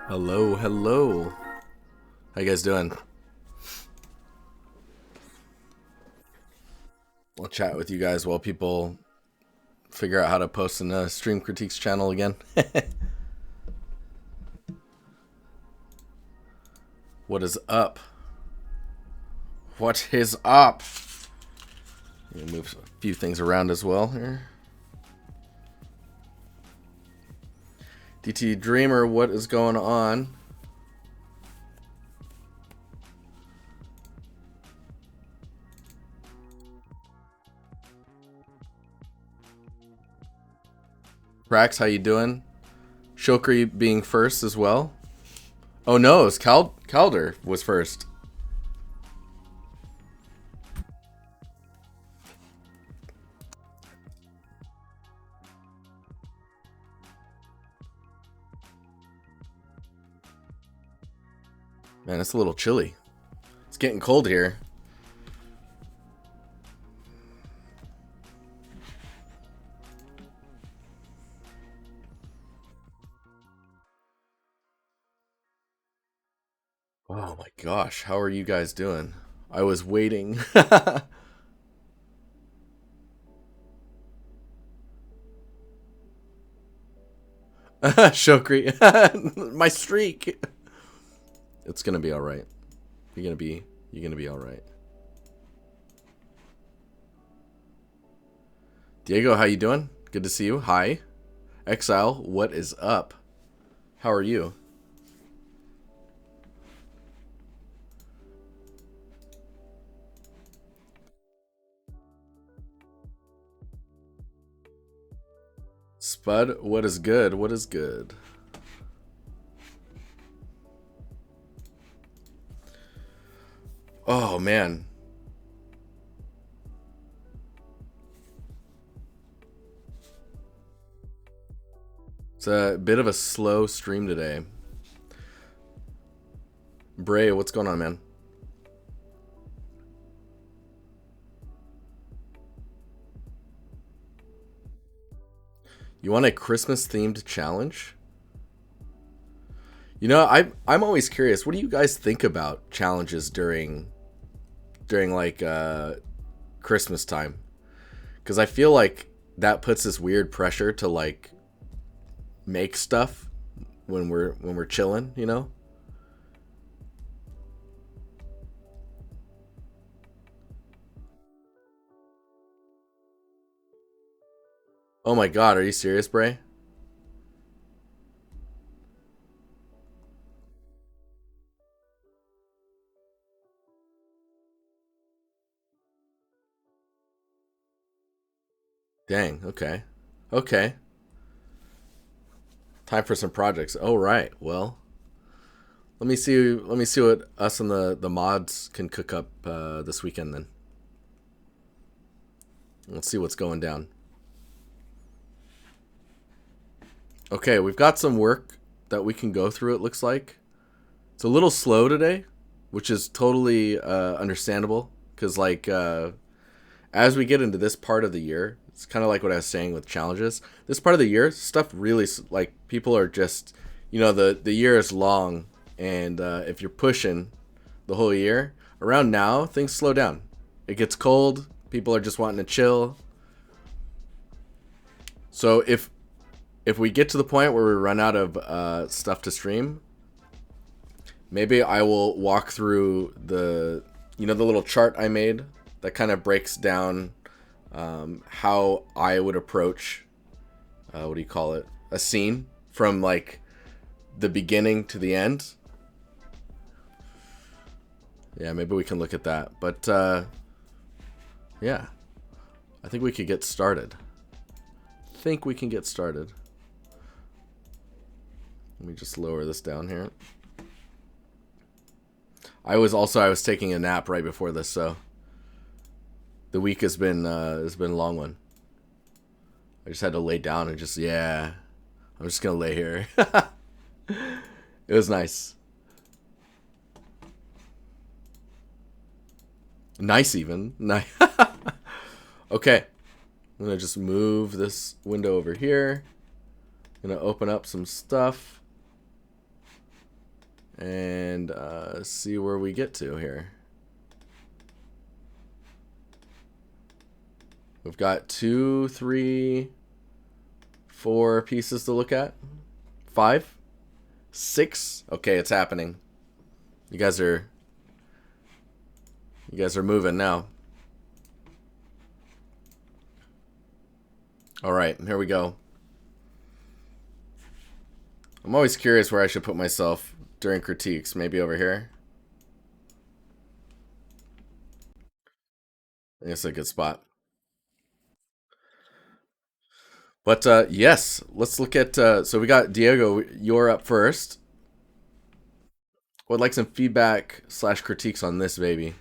Hello, hello. How you guys doing? I'll chat with you guys while people figure out how to post in a Stream Critiques channel again. What is up? What is up? Move a few things around as well here. DT Dreamer, what is going on? Rax, how you doing? Shokri being first as well. Oh no, it's Calder was first. Man, it's a little chilly. It's getting cold here. Oh my gosh, how are you guys doing? I was waiting. Shokri. My streak. It's gonna be alright. You're gonna be alright. Diego, how you doing? Good to see you. Hi. Exile, what is up? How are you? Spud, what is good? What is good? Oh, man. It's a bit of a slow stream today. Bray, what's going on, man? You want a Christmas-themed challenge? You know, I'm always curious. What do you guys think about challenges during like Christmas time? Because I feel like that puts this weird pressure to like make stuff when we're chilling, you know? Oh my god, are you serious, Bray? Dang, okay. Okay. Time for some projects. Oh right. Well, let me see what us and the mods can cook up this weekend then. Let's see what's going down. Okay, we've got some work that we can go through, it looks like. It's a little slow today, which is totally understandable because like as we get into this part of the year, it's kind of like what I was saying with challenges. This part of the year, stuff really, like, people are just, you know, the year is long, and if you're pushing the whole year, around now, things slow down. It gets cold, people are just wanting to chill. So if we get to the point where we run out of stuff to stream, maybe I will walk through the little chart I made that kind of breaks down how I would approach what do you call it, a scene from like the beginning to the end. Yeah, maybe we can look at that. But yeah, I think we could get started. Let me just lower this down here. I was taking a nap right before this, so the week has been a long one. I just had to lay down and I'm just gonna lay here. It was nice. Nice even. Nice. Okay. I'm gonna just move this window over here. Gonna open up some stuff. and see where we get to here. We've got 2, 3, 4 pieces to look at. 5, 6. Okay, it's happening. You guys are moving now. All right, here we go. I'm always curious where I should put myself during critiques. Maybe over here. I think it's a good spot. But yes, let's look at. So we got Diego. You're up first. Would like some feedback / critiques on this baby.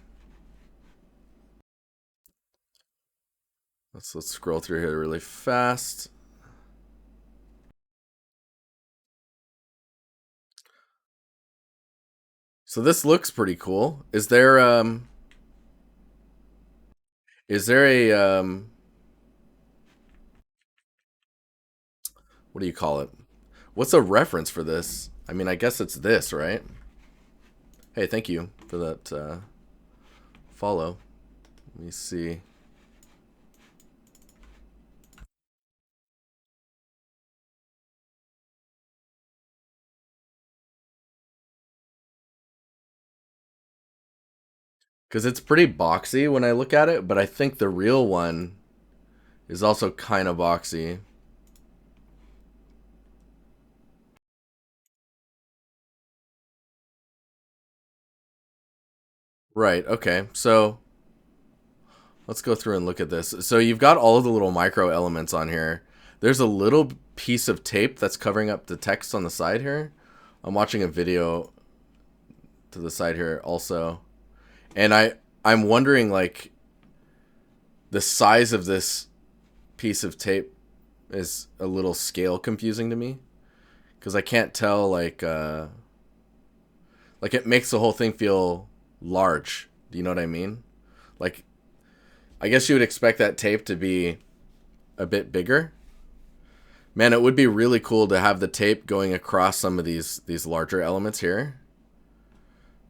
Let's scroll through here really fast. So this looks pretty cool. Is there a what do you call it? What's a reference for this? I mean, I guess it's this, right? Hey, thank you for that follow. Let me see. Because it's pretty boxy when I look at it, but I think the real one is also kind of boxy. Right, okay. So let's go through and look at this. So you've got all of the little micro elements on here. There's a little piece of tape that's covering up the text on the side here. I'm watching a video to the side here also. And I'm wondering, like, the size of this piece of tape is a little scale confusing to me. Because I can't tell, like it makes the whole thing feel large. Do you know what I mean? Like, I guess you would expect that tape to be a bit bigger. Man, it would be really cool to have the tape going across some of these larger elements here.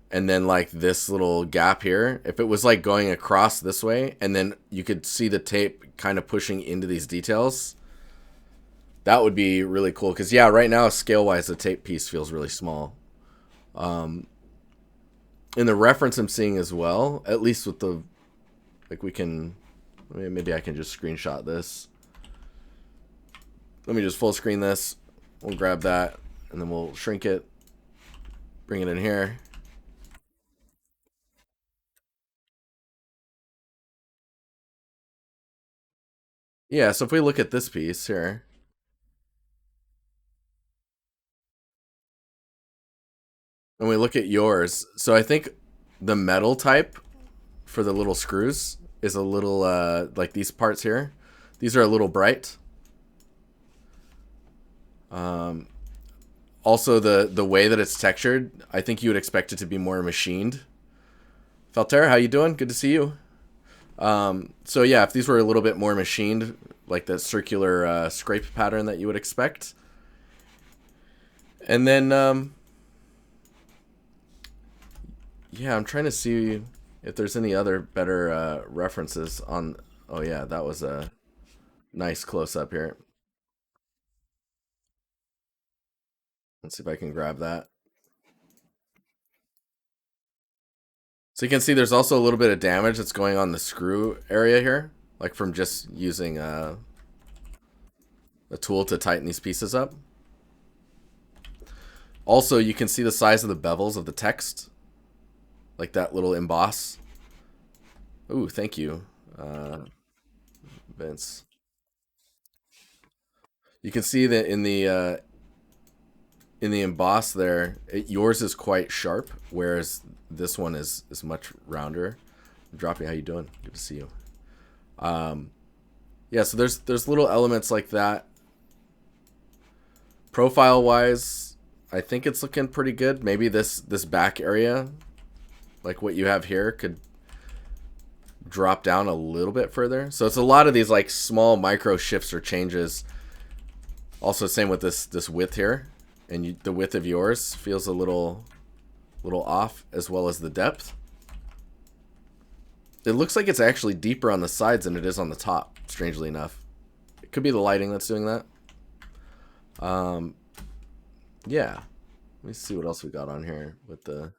And then, like, this little gap here, if it was like going across this way, and then you could see the tape kind of pushing into these details, that would be really cool. Because, yeah, right now, scale-wise, the tape piece feels really small. In the reference I'm seeing as well, at least with the, like, we can, maybe I can just screenshot this. Let me just full screen this. We'll grab that, and then we'll shrink it, bring it in here. Yeah, so if we look at this piece here, and we look at yours, so I think the metal type for the little screws is a little, like these parts here. These are a little bright. Also, the way that it's textured, I think you would expect it to be more machined. Felter, how you doing? Good to see you. So yeah, if these were a little bit more machined, like the circular scrape pattern that you would expect. And then, yeah, I'm trying to see if there's any other better references on. Oh yeah, that was a nice close-up here. Let's see if I can grab that. So you can see there's also a little bit of damage that's going on the screw area here, like from just using a tool to tighten these pieces up. Also, you can see the size of the bevels of the text, like that little emboss. Ooh, thank you, Vince. You can see that in the emboss there, yours is quite sharp, whereas this one is much rounder. Droppy, how you doing? Good to see you. Yeah, so there's little elements like that. Profile wise, I think it's looking pretty good. Maybe this back area, like what you have here, could drop down a little bit further. So it's a lot of these like small micro shifts or changes. Also, same with this width here, and the width of yours feels a little little off, as well as the depth. It looks like it's actually deeper on the sides than it is on the top, strangely enough. It could be the lighting that's doing that. Yeah. Let me see what else we got on here with the...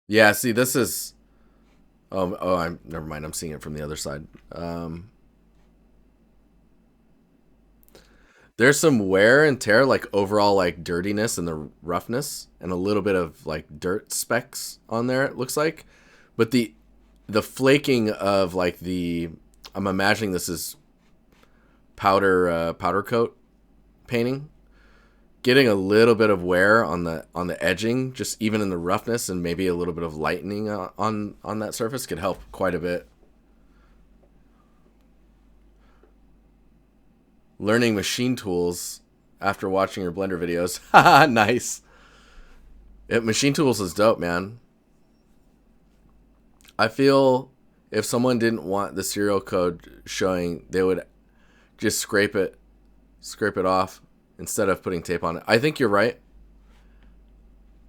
Yeah, see, this is... I'm never mind. I'm seeing it from the other side. There's some wear and tear, like overall like dirtiness and the roughness, and a little bit of like dirt specks on there. It looks like, but the flaking of like the... I'm imagining this is powder coat painting, getting a little bit of wear on the edging, just even in the roughness, and maybe a little bit of lightening on that surface could help quite a bit. Learning machine tools after watching your Blender videos. Haha, nice. Machine tools is dope, man. I feel if someone didn't want the serial code showing, they would just scrape it off instead of putting tape on it. I think you're right.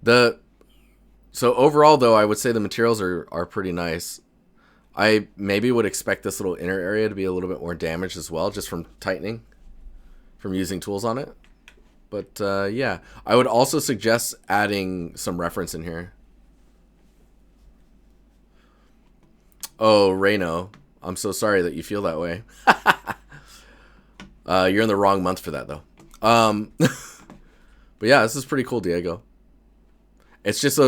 So overall, though, I would say the materials are pretty nice. I maybe would expect this little inner area to be a little bit more damaged as well, just from tightening, from using tools on it. But yeah, I would also suggest adding some reference in here. Oh, Reno, I'm so sorry that you feel that way. You're in the wrong month for that, though. But yeah, this is pretty cool, Diego. It's just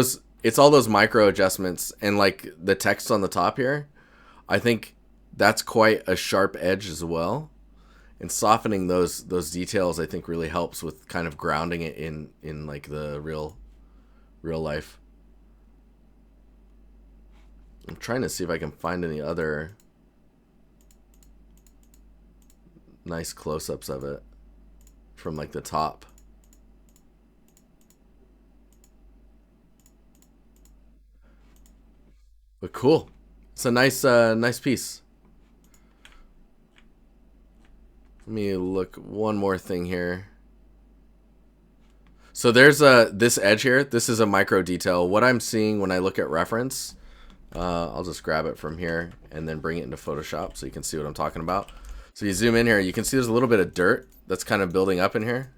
it's all those micro adjustments and like the text on the top here. I think that's quite a sharp edge as well. And softening those details, I think, really helps with kind of grounding it in like the real life. I'm trying to see if I can find any other nice close-ups of it from like the top. But cool. It's a nice piece. Let me look one more thing here. So there's this edge here. This is a micro detail. What I'm seeing when I look at reference, I'll just grab it from here and then bring it into Photoshop so you can see what I'm talking about. So you zoom in here, you can see there's a little bit of dirt that's kind of building up in here.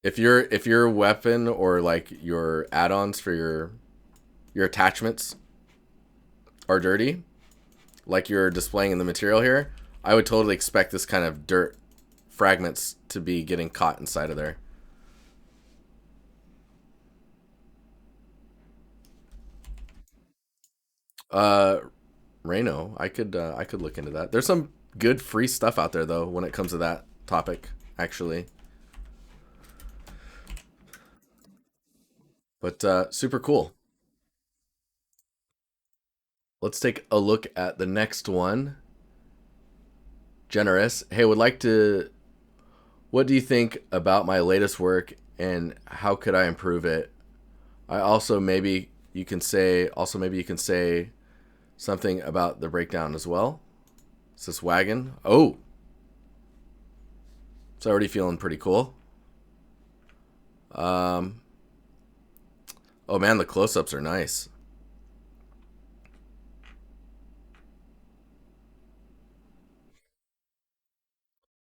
If your weapon or like your add-ons for your attachments are dirty, like you're displaying in the material here, I would totally expect this kind of dirt fragments to be getting caught inside of there. Reno, I could look into that. There's some good free stuff out there though when it comes to that topic, actually. But super cool. Let's take a look at the next one. Generous. Hey, would like to... What do you think about my latest work and how could I improve it? I also maybe you can say something about the breakdown as well. Is this wagon? Oh. It's already feeling pretty cool. Oh man, the close-ups are nice.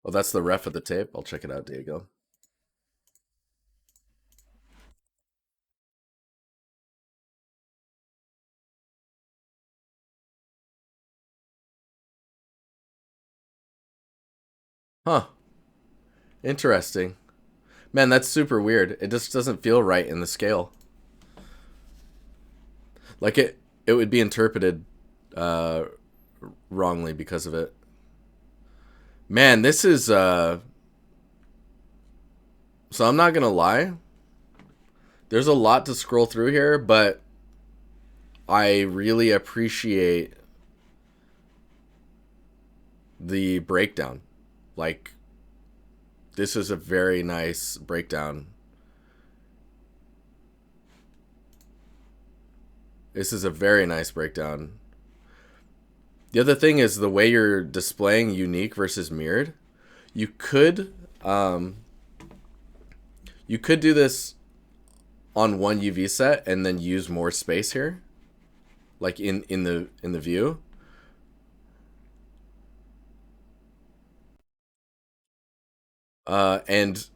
Oh, that's the ref of the tape. I'll check it out, Diego. Huh. Interesting. Man, that's super weird. It just doesn't feel right in the scale. Like it would be interpreted wrongly because of it. Man, this is so I'm not gonna lie. There's a lot to scroll through here, but I really appreciate the breakdown. Like, this is a very nice breakdown. This is a very nice breakdown. The other thing is the way you're displaying unique versus mirrored. You could You could do this on one UV set and then use more space here, like in the view. And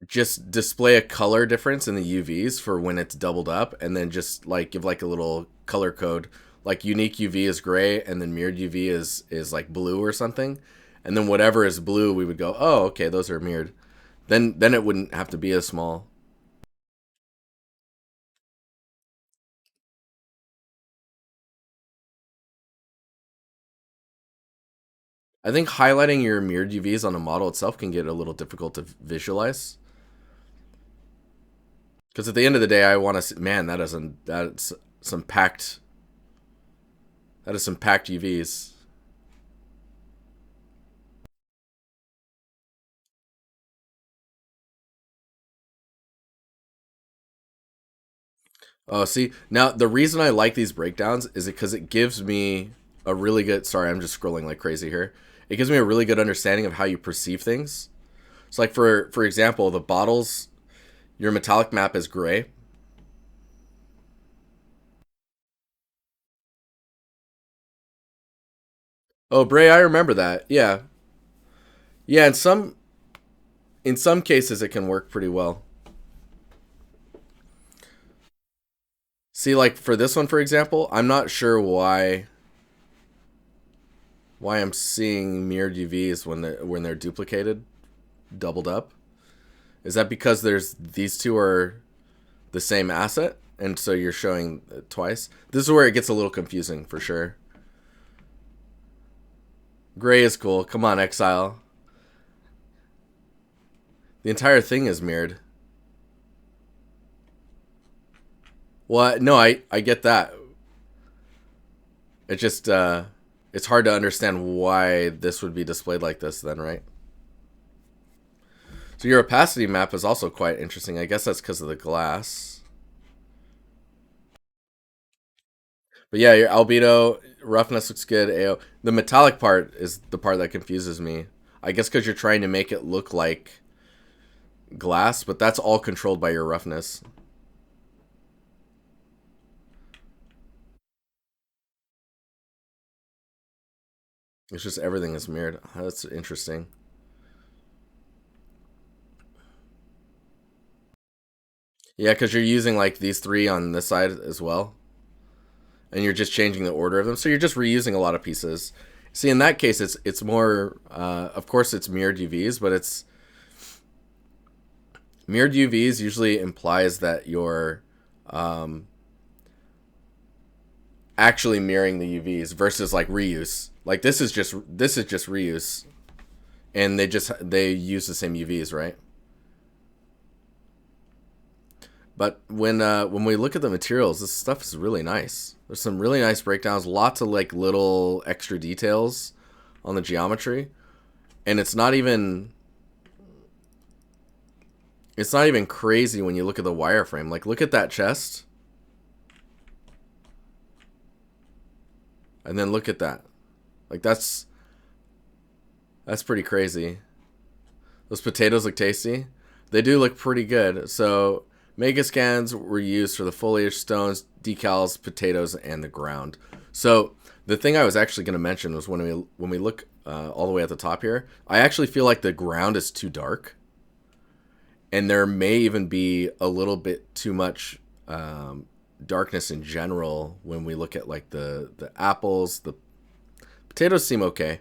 just display a color difference in the UVs for when it's doubled up, and then just like give like a little color code, like unique UV is gray, and then mirrored UV is like blue or something, and then whatever is blue, we would go, oh, okay, those are mirrored. Then it wouldn't have to be as small. I think highlighting your mirrored UVs on a model itself can get a little difficult to visualize. Because at the end of the day, I want to see, man, that's some packed, that is some packed UVs. Oh, see, now the reason I like these breakdowns is because it gives me a really good, sorry, I'm just scrolling like crazy here. It gives me a really good understanding of how you perceive things. So like for example, the bottles, your metallic map is gray. Oh, Bray, I remember that. Yeah. Yeah, in some cases it can work pretty well. See, like for this one, for example, I'm not sure why I'm seeing mirrored UVs when they're duplicated, doubled up. Is that because there's these two are the same asset, and so you're showing it twice? This is where it gets a little confusing for sure. Gray is cool. Come on, Exile. The entire thing is mirrored. Well, no, I get that. It just it's hard to understand why this would be displayed like this then, right? So your opacity map is also quite interesting. I guess that's because of the glass. But yeah, your albedo roughness looks good. AO. The metallic part is the part that confuses me. I guess because you're trying to make it look like glass, but that's all controlled by your roughness. It's just everything is mirrored. That's interesting. Yeah, because you're using like these three on this side as well, and you're just changing the order of them. So you're just reusing a lot of pieces. See, in that case, it's more. Of course, it's mirrored UVs, but it's mirrored UVs usually implies that you're actually mirroring the UVs versus like reuse. Like this is just reuse, and they use the same UVs, right? But when we look at the materials, this stuff is really nice. There's some really nice breakdowns, lots of like little extra details on the geometry, and it's not even crazy when you look at the wireframe. Like look at that chest, and then look at that. Like that's pretty crazy. Those potatoes look tasty. They do look pretty good. So mega scans were used for the foliage, stones, decals, potatoes, and the ground. So the thing I was actually going to mention was when we look all the way at the top here, I actually feel like the ground is too dark, and there may even be a little bit too much darkness in general when we look at like the apples. The potatoes seem okay,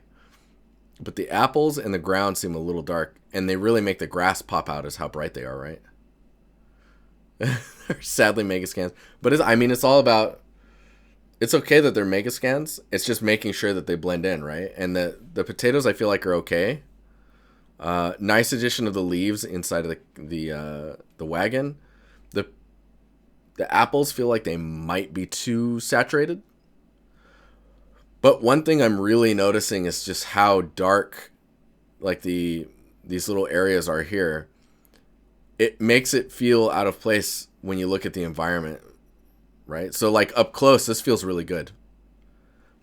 but the apples and the ground seem a little dark, and they really make the grass pop out as how bright they are, right? Sadly, mega scans, but I mean, it's all about. It's okay that they're mega scans. It's just making sure that they blend in, right? And the potatoes I feel like are okay. Nice addition of the leaves inside of the wagon. The the apples feel like they might be too saturated. But one thing I'm really noticing is just how dark like these little areas are here. It makes it feel out of place when you look at the environment, right? So like up close, this feels really good.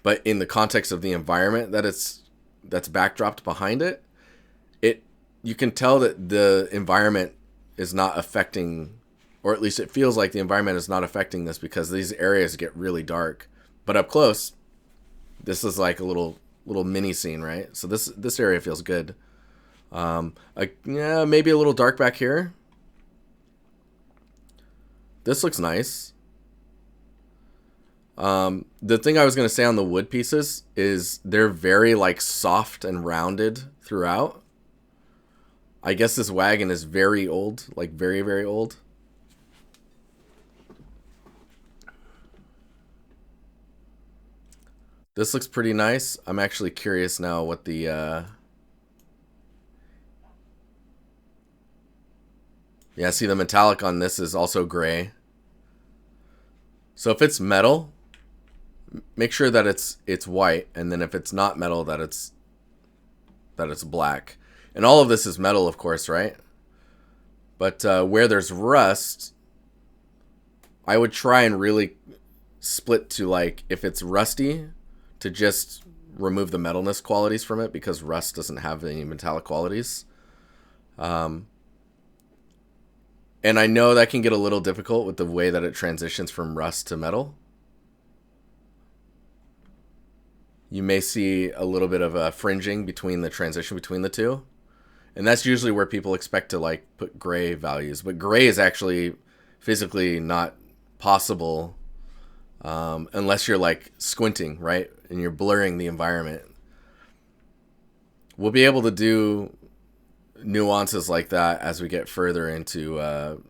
But in the context of the environment that's backdropped behind it, it you can tell that the environment is not affecting, or at least it feels like the environment is not affecting this because these areas get really dark. But up close, this is like a little mini scene, right? So this area feels good. Yeah, maybe a little dark back here. This looks nice. The thing I was gonna say on the wood pieces is they're very like soft and rounded throughout. I guess this wagon is very old, like very, very old. This looks pretty nice. I'm actually curious now what the yeah, see the metallic on this is also gray. So if it's metal, make sure that it's white, and then if it's not metal, that it's black. And all of this is metal, of course, right? But where there's rust, I would try and really split to, like, if it's rusty, to just remove the metalness qualities from it, because rust doesn't have any metallic qualities. And I know that can get a little difficult with the way that it transitions from rust to metal. You may see a little bit of a fringing between the transition between the two. And that's usually where people expect to like put gray values. But gray is actually physically not possible unless you're like squinting, right? And you're blurring the environment. We'll be able to do nuances like that as we get further into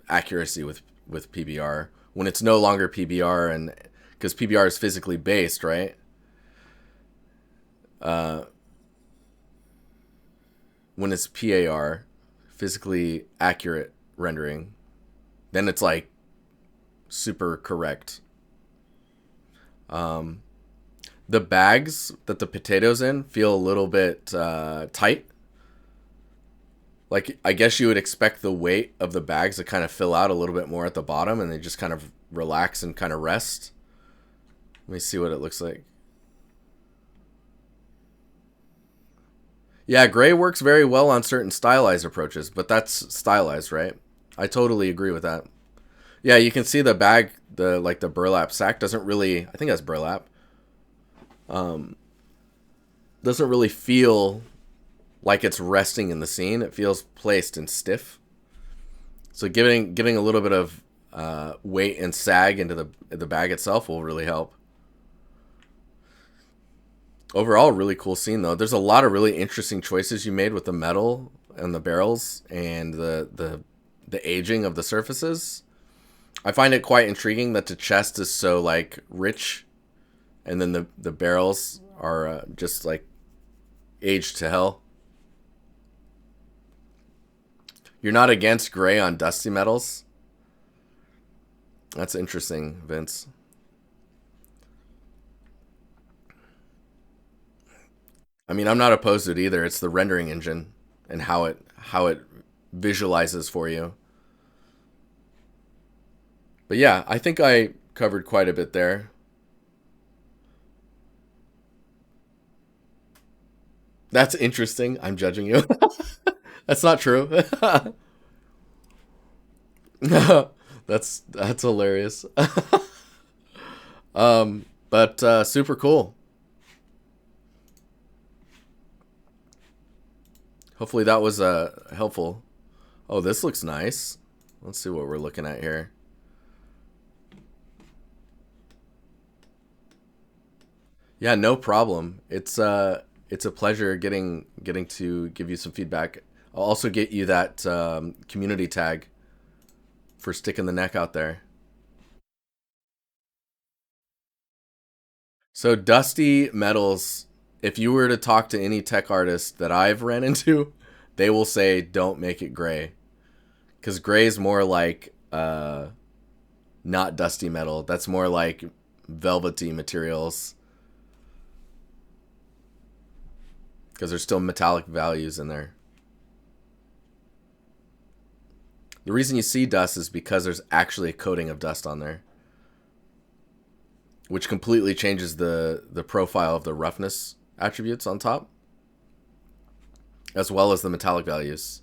accuracy with PBR. When it's no longer PBR, and because PBR is physically based, right? When it's PAR, physically accurate rendering, then it's like super correct. The bags that the potatoes in feel a little bit tight. Like, I guess you would expect the weight of the bags to kind of fill out a little bit more at the bottom, and they just kind of relax and kind of rest. Let me see what it looks like. Yeah, gray works very well on certain stylized approaches, but that's stylized, right? I totally agree with that. Yeah, you can see the bag, the burlap sack doesn't really, I think that's burlap. Doesn't really feel like it's resting in the scene. It feels placed and stiff. So giving a little bit of weight and sag into the bag itself will really help. Overall, really cool scene though. There's a lot of really interesting choices you made with the metal and the barrels and the aging of the surfaces. I find it quite intriguing that the chest is so like rich, and then the barrels are just like aged to hell. You're not against gray on dusty metals? That's interesting, Vince. I mean, I'm not opposed to it either. It's the rendering engine and how it visualizes for you. But yeah, I think I covered quite a bit there. That's interesting. I'm judging you. That's not true. That's hilarious. But super cool. Hopefully that was helpful. Oh, this looks nice. Let's see what we're looking at here. Yeah, no problem. It's a pleasure getting to give you some feedback. I'll also get you that community tag for sticking the neck out there. So dusty metals, if you were to talk to any tech artist that I've ran into, they will say don't make it gray. Because gray is more like not dusty metal. That's more like velvety materials. Because there's still metallic values in there. The reason you see dust is because there's actually a coating of dust on there, which completely changes the profile of the roughness attributes on top, as well as the metallic values.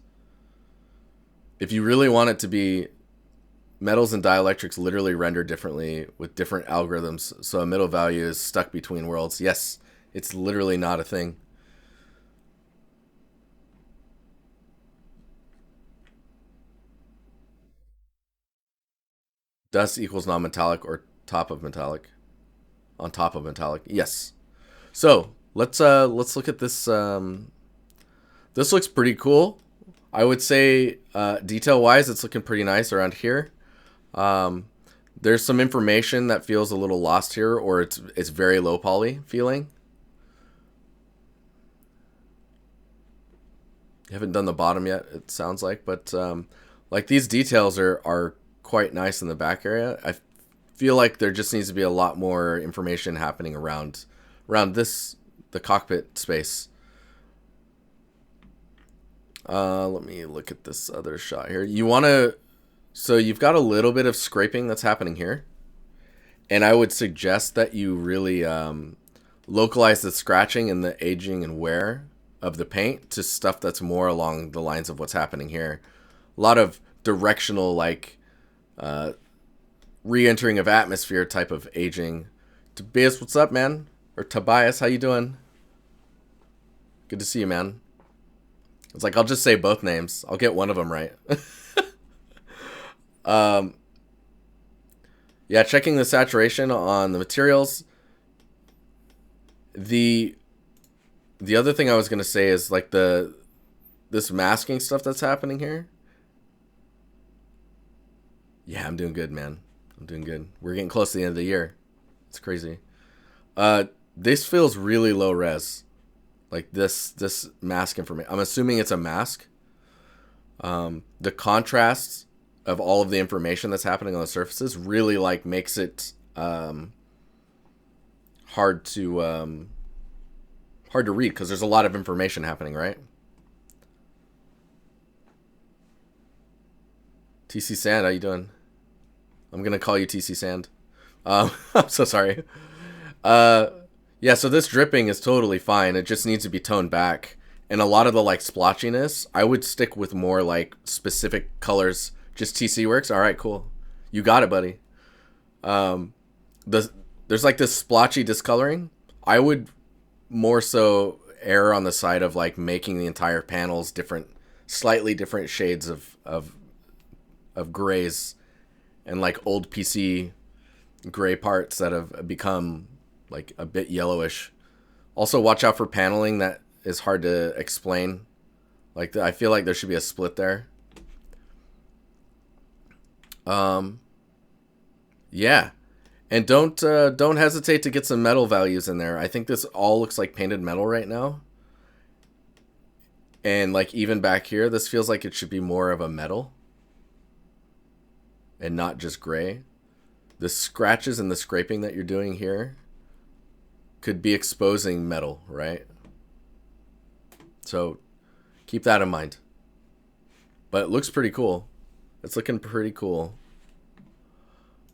If you really want it to be, metals and dielectrics literally render differently with different algorithms. So a middle value is stuck between worlds. Yes, it's literally not a thing. Dust equals non-metallic or top of metallic. On top of metallic. Yes. So let's look at this. This looks pretty cool. I would say detail wise, it's looking pretty nice around here. Um, there's some information that feels a little lost here, or it's very low poly feeling. You haven't done the bottom yet, it sounds like, but like these details are quite nice in the back area. I feel like there just needs to be a lot more information happening around this the cockpit space. Let me look at this other shot here. You want to, so you've got a little bit of scraping that's happening here, and I would suggest that you really localize the scratching and the aging and wear of the paint to stuff that's more along the lines of what's happening here. A lot of directional, like re-entering of atmosphere type of aging. Tobias, what's up, man? Or Tobias, how you doing? Good to see you, man. It's like, I'll just say both names. I'll get one of them right. Yeah, checking the saturation on the materials. The other thing I was going to say is like this masking stuff that's happening here. Yeah, I'm doing good, man. I'm doing good. We're getting close to the end of the year. It's crazy. This feels really low res. Like this mask information. I'm assuming it's a mask. The contrast of all of the information that's happening on the surfaces really like makes it hard to read because there's a lot of information happening, right? TC Sand, how you doing? I'm gonna call you TC Sand. I'm so sorry. Yeah, so this dripping is totally fine. It just needs to be toned back. And a lot of the like splotchiness, I would stick with more like specific colors. Just TC works. All right, cool. You got it, buddy. There's like this splotchy discoloring. I would more so err on the side of like making the entire panels different, slightly different shades of grays, and like old PC gray parts that have become like a bit yellowish. Also, watch out for paneling that is hard to explain. Like I feel like there should be a split there. Yeah, and don't hesitate to get some metal values in there. I think this all looks like painted metal right now. And like even back here, this feels like it should be more of a metal and not just gray. The scratches and the scraping that you're doing here could be exposing metal, right? So keep that in mind. But it looks pretty cool. It's looking pretty cool.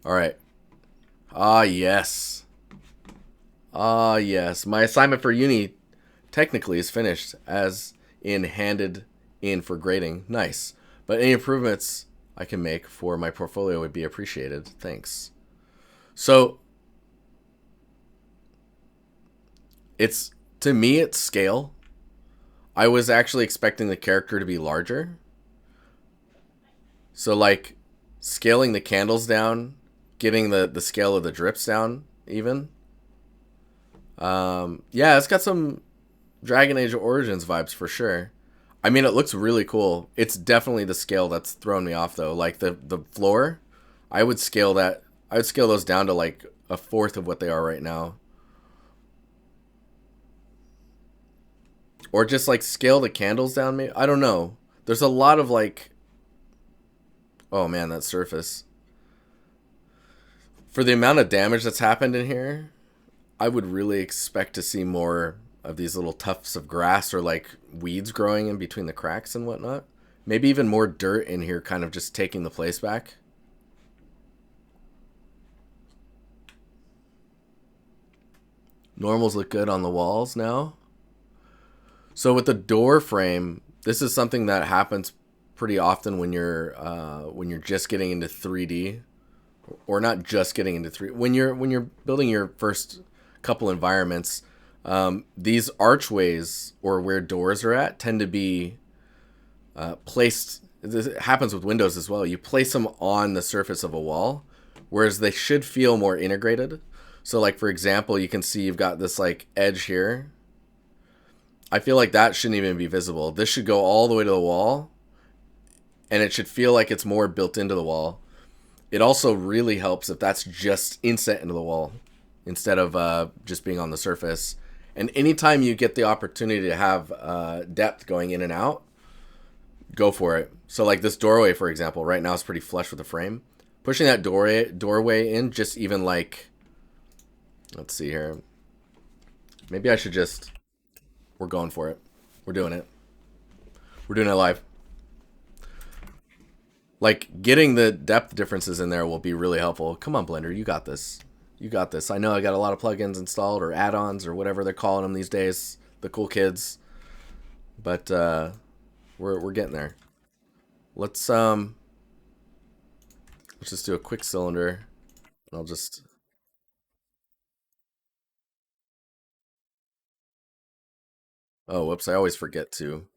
All right. Ah, yes. Ah, yes. My assignment for uni technically is finished, as in handed in for grading. Nice. But any improvements I can make for my portfolio would be appreciated. Thanks. So it's, to me, it's scale. I was actually expecting the character to be larger. So like scaling the candles down, getting the scale of the drips down even. Yeah, it's got some Dragon Age Origins vibes for sure. I mean, it looks really cool. It's definitely the scale that's thrown me off though. Like the floor, I would scale that. I would scale those down to like a fourth of what they are right now. Or just like scale the candles down maybe. I don't know. There's a lot of like, oh man, that surface. For the amount of damage that's happened in here, I would really expect to see more of these little tufts of grass or like weeds growing in between the cracks and whatnot. Maybe even more dirt in here, kind of just taking the place back. Normals look good on the walls now. So with the door frame, this is something that happens pretty often when you're just getting into 3D, or not just getting into 3, when you're building your first couple environments. These archways, or where doors are at, tend to be placed. This happens with windows as well. You place them on the surface of a wall, whereas they should feel more integrated. So, like for example, you can see you've got this like edge here. I feel like that shouldn't even be visible. This should go all the way to the wall, and it should feel like it's more built into the wall. It also really helps if that's just inset into the wall instead of just being on the surface. And anytime you get the opportunity to have depth going in and out, go for it. So like this doorway, for example, right now is pretty flush with the frame. Pushing that doorway in, just even like, let's see here. Maybe I should just, we're going for it. We're doing it. We're doing it live. Like, getting the depth differences in there will be really helpful. Come on, Blender, you got this. You got this. I know I got a lot of plugins installed, or add-ons, or whatever they're calling them these days. The cool kids. But we're getting there. Let's just do a quick cylinder. I'll just. Oh, whoops! I always forget to.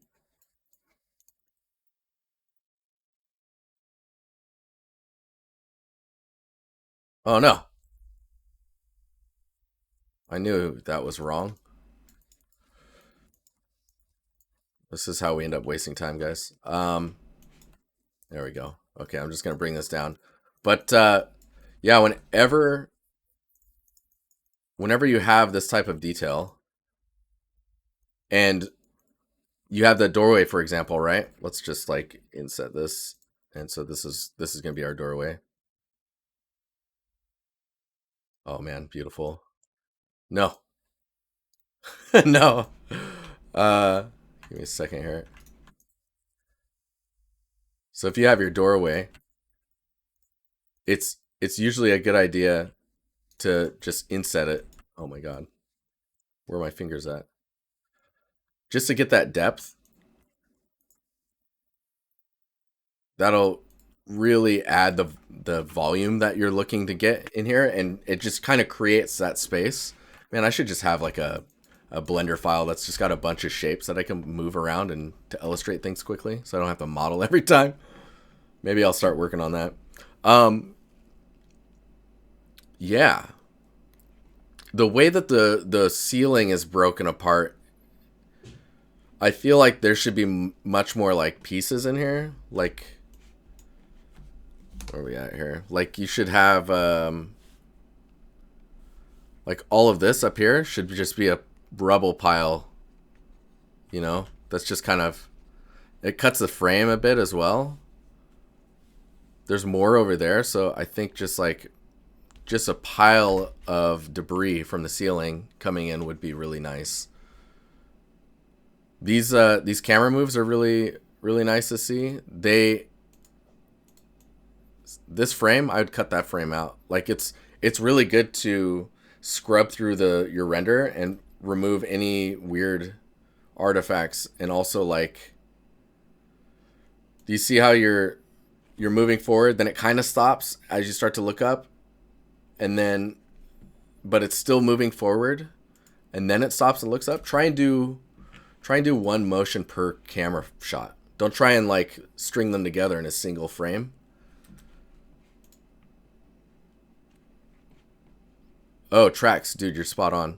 Oh no! I knew that was wrong. This is how we end up wasting time, guys. There we go. Okay, I'm just gonna bring this down. But yeah, whenever you have this type of detail, and you have the doorway, for example, right? Let's just like inset this, and so this is gonna be our doorway. Oh man, beautiful. No, no. Give me a second here. So if you have your doorway, it's usually a good idea to just inset it. Oh my god, where are my fingers at? Just to get that depth. That'll really add the volume that you're looking to get in here, and it just kind of creates that space. Man, I should just have like a Blender file that's just got a bunch of shapes that I can move around and to illustrate things quickly, so I don't have to model every time. Maybe I'll start working on that. Yeah, the way that the ceiling is broken apart, I feel like there should be much more like pieces in here. Like, where are we at here? Like, you should have like all of this up here should just be a rubble pile. You know, that's just kind of, it cuts the frame a bit as well. There's more over there, so I think just like just a pile of debris from the ceiling coming in would be really nice. These camera moves are really nice to see. This frame, I would cut that frame out. Like, it's really good to scrub through your render and remove any weird artifacts. And also, like, do you see how you're moving forward, then it kind of stops as you start to look up, and then but it's still moving forward, and then it stops and looks up. Try and do one motion per camera shot. Don't try and like string them together in a single frame. Oh, tracks, dude, you're spot on.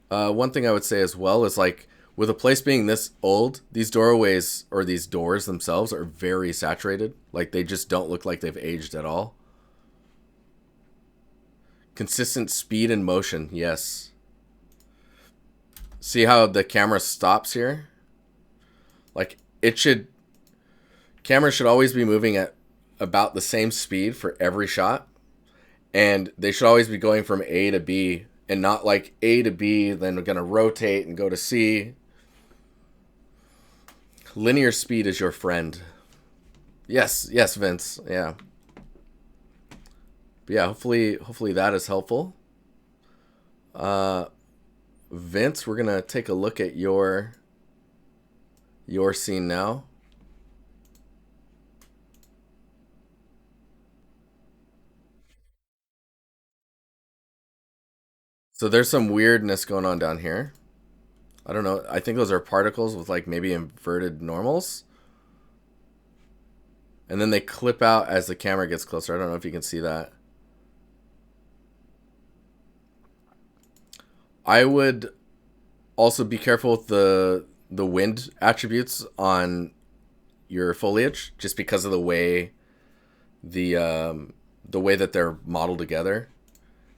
One thing I would say as well is, like, with a place being this old, these doorways or these doors themselves are very saturated. Like, they just don't look like they've aged at all. Consistent speed and motion, yes. See how the camera stops here? Like, cameras should always be moving at about the same speed for every shot. And they should always be going from A to B, and not like A to B, then we're going to rotate and go to C. Linear speed is your friend. Yes, Vince. Yeah. But yeah, hopefully that is helpful. Vince, we're going to take a look at your Your scene now. So there's some weirdness going on down here. I don't know. I think those are particles with like maybe inverted normals. And then they clip out as the camera gets closer. I don't know if you can see that. I would also be careful with the wind attributes on your foliage, just because of the way that they're modeled together.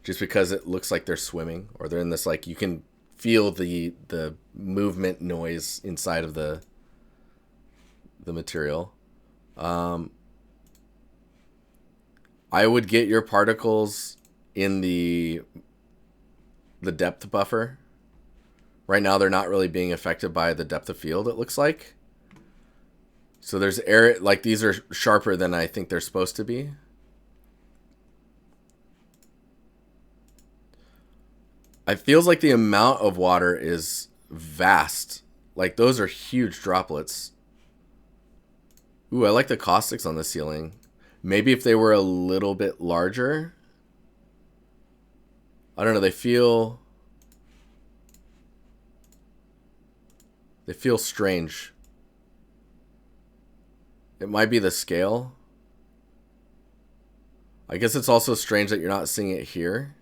Just because it looks like they're swimming, or they're in this, like, you can feel the movement noise inside of the material. Um, I would get your particles in the depth buffer. Right now, they're not really being affected by the depth of field, it looks like. So there's air, like, these are sharper than I think they're supposed to be. It feels like the amount of water is vast. Like, those are huge droplets. Ooh, I like the caustics on the ceiling. Maybe if they were a little bit larger. I don't know, they feel strange. It might be the scale. I guess it's also strange that you're not seeing it here.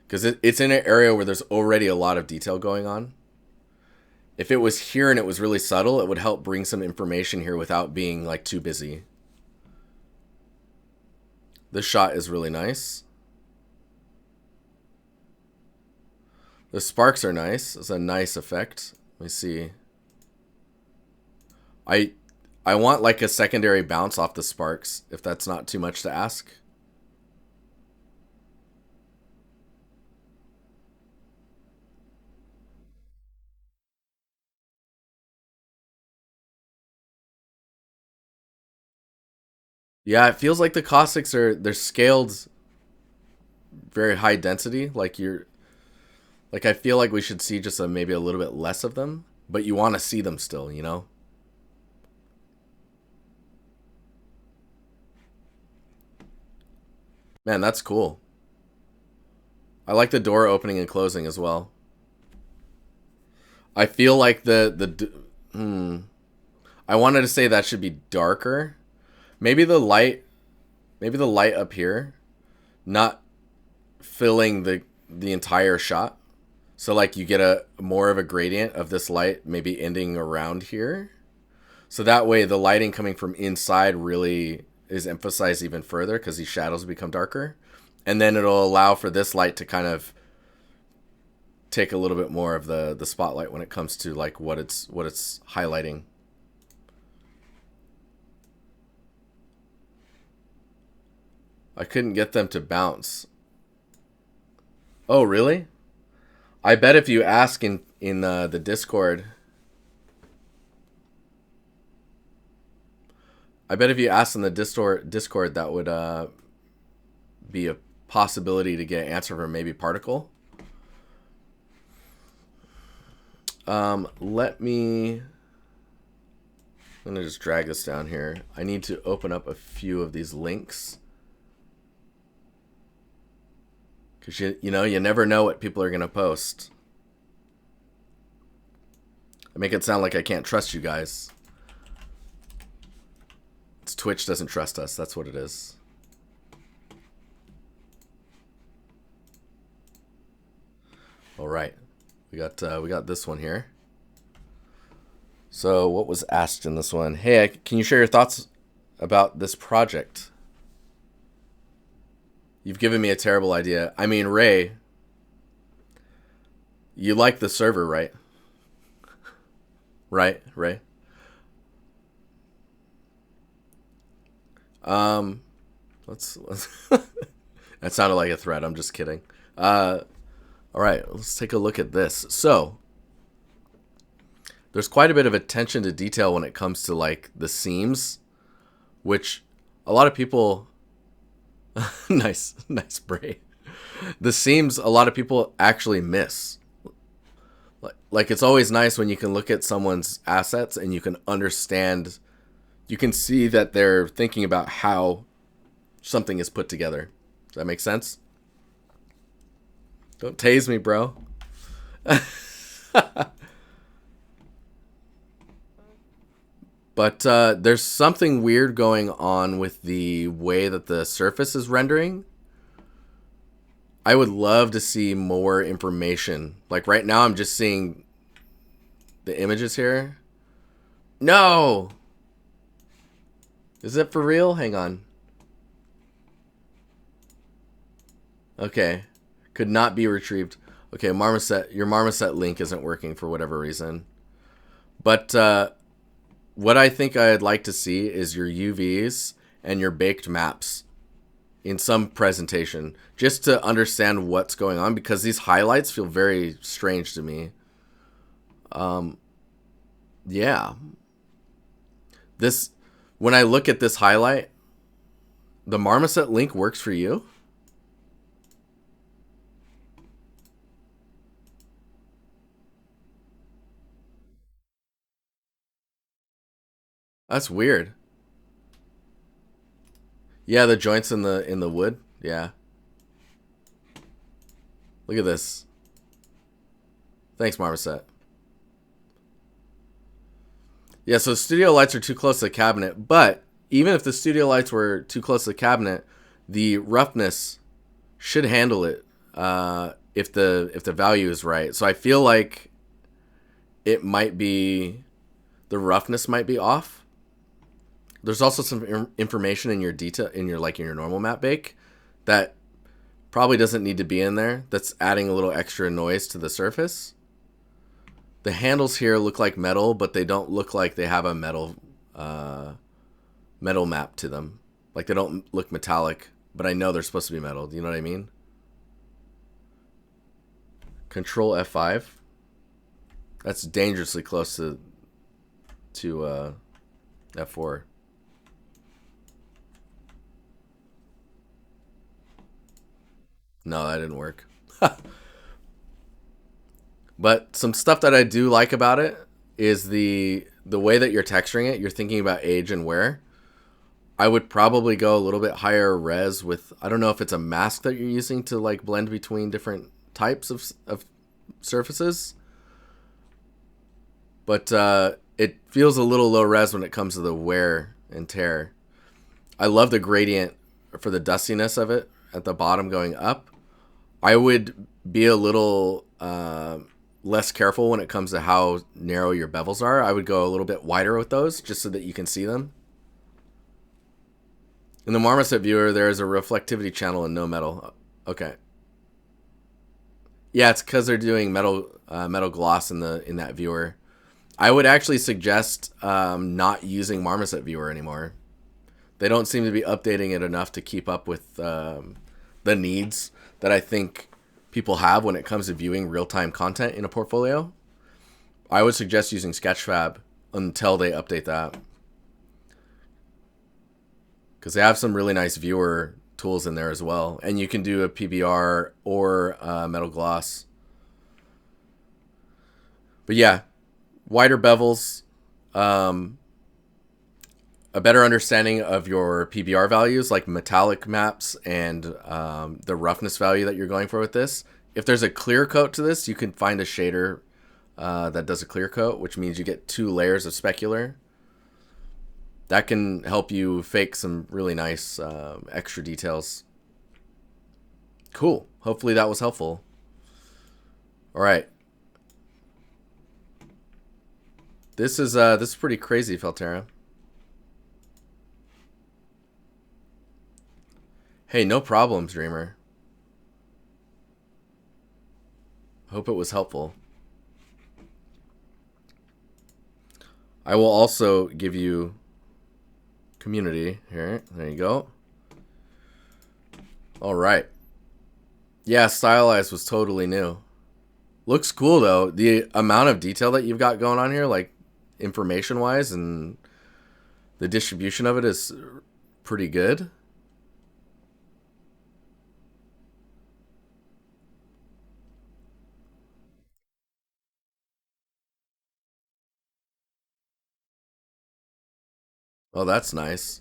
Because it's in an area where there's already a lot of detail going on. If it was here and it was really subtle, it would help bring some information here without being like too busy. This shot is really nice. The sparks are nice. It's a nice effect. Let me see. I I want like a secondary bounce off the sparks, if that's not too much to ask. Yeah, it feels like the caustics they're scaled very high density. Like I feel like we should see just maybe a little bit less of them, but you want to see them still, you know? Man, that's cool. I like the door opening and closing as well. I feel like I wanted to say that should be darker. Maybe the light, maybe the light up here, not filling the entire shot. So like you get a more of a gradient of this light maybe ending around here. So that way the lighting coming from inside really is emphasized even further because these shadows become darker. And then it'll allow for this light to kind of take a little bit more of the spotlight when it comes to like what it's highlighting. I couldn't get them to bounce. Oh, really? I bet if you ask in the Discord, I bet if you ask in the Discord, that would be a possibility to get an answer from maybe Particle. Let me. I'm gonna just drag this down here. I need to open up a few of these links. Because you know, you never know what people are going to post. I make it sound like I can't trust you guys. It's Twitch doesn't trust us. That's what it is. All right. We got this one here. So what was asked in this one? Hey, can you share your thoughts about this project? You've given me a terrible idea. I mean, Ray, you like the server, right? Right, Ray? Let's that sounded like a threat. I'm just kidding. All right, let's take a look at this. So, there's quite a bit of attention to detail when it comes to like the seams, which a lot of people nice Bray. The seams a lot of people actually miss. like it's always nice when you can look at someone's assets and you can understand, you can see that they're thinking about how something is put together. Does that make sense? Don't tase me, bro. But there's something weird going on with the way that the surface is rendering. I would love to see more information. Like right now, I'm just seeing the images here. No! Is it for real? Hang on. Okay. Could not be retrieved. Okay, Marmoset, your Marmoset link isn't working for whatever reason. But what I think I'd like to see is your UVs and your baked maps in some presentation, just to understand what's going on, because these highlights feel very strange to me. Yeah. This, when I look at this highlight, the Marmoset link works for you? That's weird. Yeah, the joints in the wood. Yeah. Look at this. Thanks, Marmoset. Yeah, so studio lights are too close to the cabinet, but even if the studio lights were too close to the cabinet, the roughness should handle it if the value is right. So I feel like it might be, the roughness might be off. There's also some information in your detail in your, like in your normal map bake that probably doesn't need to be in there. That's adding a little extra noise to the surface. The handles here look like metal, but they don't look like they have a metal map to them. Like they don't look metallic, but I know they're supposed to be metal. Do you know what I mean? Control F5. That's dangerously close to F4. No, that didn't work. But some stuff that I do like about it is the way that you're texturing it. You're thinking about age and wear. I would probably go a little bit higher res with, I don't know if it's a mask that you're using to like blend between different types of surfaces, but it feels a little low res when it comes to the wear and tear. I love the gradient for the dustiness of it at the bottom going up. I would be a little less careful when it comes to how narrow your bevels are. I would go a little bit wider with those just so that you can see them. In the Marmoset viewer, there is a reflectivity channel and no metal. Okay. Yeah, it's because they're doing metal gloss in that viewer. I would actually suggest not using Marmoset viewer anymore. They don't seem to be updating it enough to keep up with the needs that I think people have when it comes to viewing real-time content in a portfolio. I would suggest using Sketchfab until they update that, because they have some really nice viewer tools in there as well, and you can do a PBR or metal gloss. But yeah, wider bevels, a better understanding of your PBR values, like metallic maps and the roughness value that you're going for with this. If there's a clear coat to this, you can find a shader that does a clear coat, which means you get 2 layers of specular. That can help you fake some really nice extra details. Cool. Hopefully that was helpful. All right. This is pretty crazy, Felterra. Hey, no problems, Dreamer. Hope it was helpful. I will also give you community here. There you go. All right. Yeah, stylized was totally new. Looks cool though. The amount of detail that you've got going on here, like information wise, and the distribution of it is pretty good. Oh, that's nice.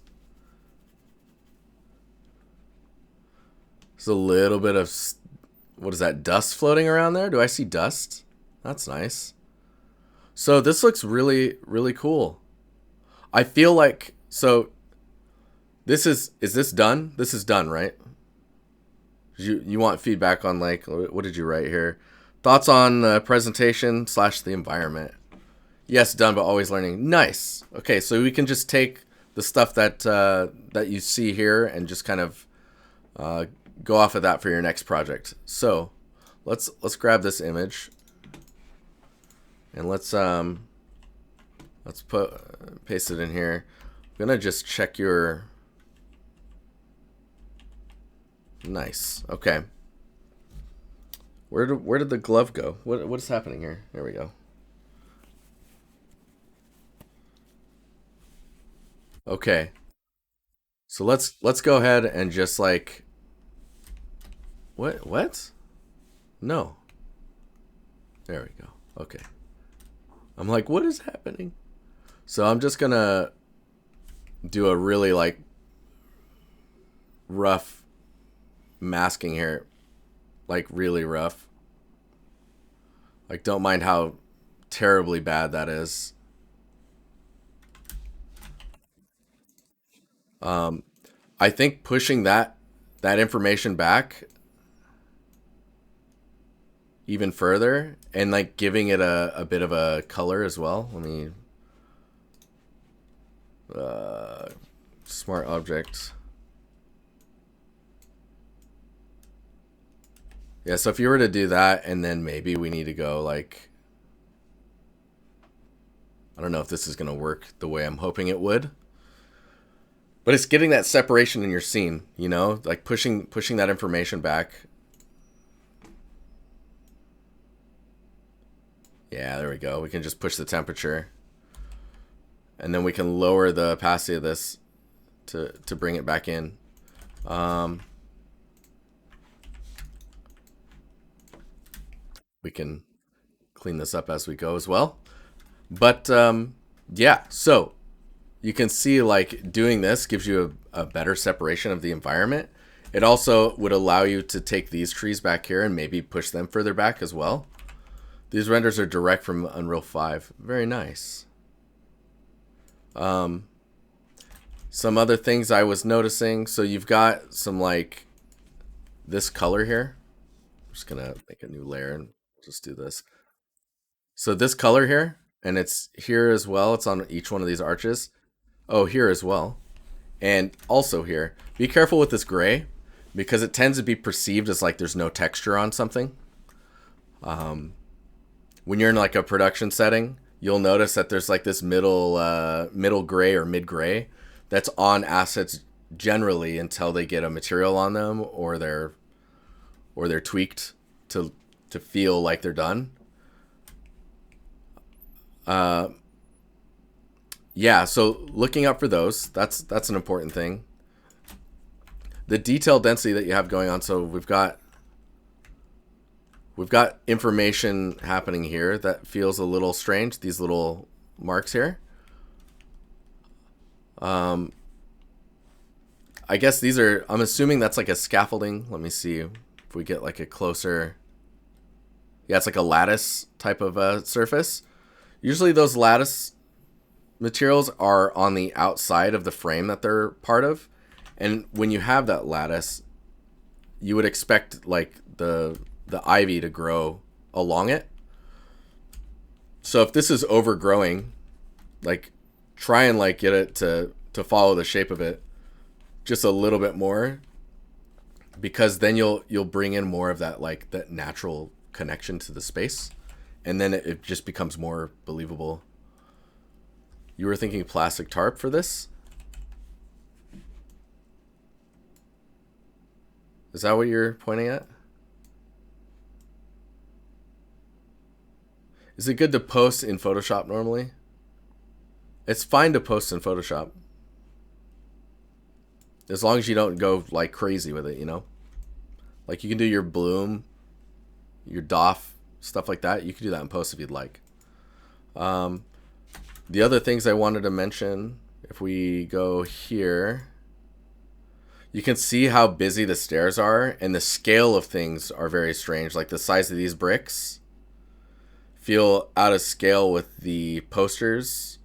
There's a little bit of, what is that, dust floating around there? Do I see dust? That's nice. So this looks really, really cool. I feel like, so this is this done? This is done, right? You want feedback on, like, what did you write here? Thoughts on the presentation slash the environment. Yes, done, but always learning. Nice. Okay, so we can just take the stuff that that you see here and just kind of go off of that for your next project. So let's grab this image and let's paste it in here. I'm gonna just check your. Nice. Okay. Where did the glove go? What is happening here? There we go. Okay. So let's go ahead and just like what? No. There we go. Okay. I'm like, what is happening? So I'm just gonna do a really like rough masking here. Like really rough. Like don't mind how terribly bad that is. I think pushing that information back even further and like giving it a bit of a color as well. Let me smart object. Yeah, so if you were to do that and then maybe we need to go like, I don't know if this is going to work the way I'm hoping it would. But it's getting that separation in your scene, you know, like pushing that information back. Yeah, there we go. We can just push the temperature. And then we can lower the opacity of this to bring it back in. We can clean this up as we go as well. But yeah, so you can see like doing this gives you a better separation of the environment. It also would allow you to take these trees back here and maybe push them further back as well. These renders are direct from Unreal 5. Very nice. Some other things I was noticing. So you've got some like this color here. I'm just gonna make a new layer and just do this. So this color here, and it's here as well. It's on each one of these arches. Oh, here as well. And also here. Be careful with this gray because it tends to be perceived as like there's no texture on something. When you're in like a production setting, you'll notice that there's like this middle gray or mid gray that's on assets generally until they get a material on them or they're tweaked to feel like they're done. Yeah, so looking up for those, that's an important thing. The detail density that you have going on, so we've got information happening here that feels a little strange, these little marks here. I guess these are, I'm assuming that's like a scaffolding. Let me see if we get like a closer. Yeah, it's like a lattice type of surface. Usually those lattice materials are on the outside of the frame that they're part of. And when you have that lattice, you would expect like the ivy to grow along it. So if this is overgrowing, like try and like get it to follow the shape of it just a little bit more, because then you'll bring in more of that like that natural connection to the space, and then it just becomes more believable. You were thinking plastic tarp for this? Is that what you're pointing at? Is it good to post in Photoshop normally? It's fine to post in Photoshop. As long as you don't go like crazy with it, you know? Like you can do your bloom, your doff, stuff like that. You can do that in post if you'd like. The other things I wanted to mention, If we go here, you can see how busy the stairs are, and the scale of things are very strange. Like the size of these bricks feel out of scale with the posters.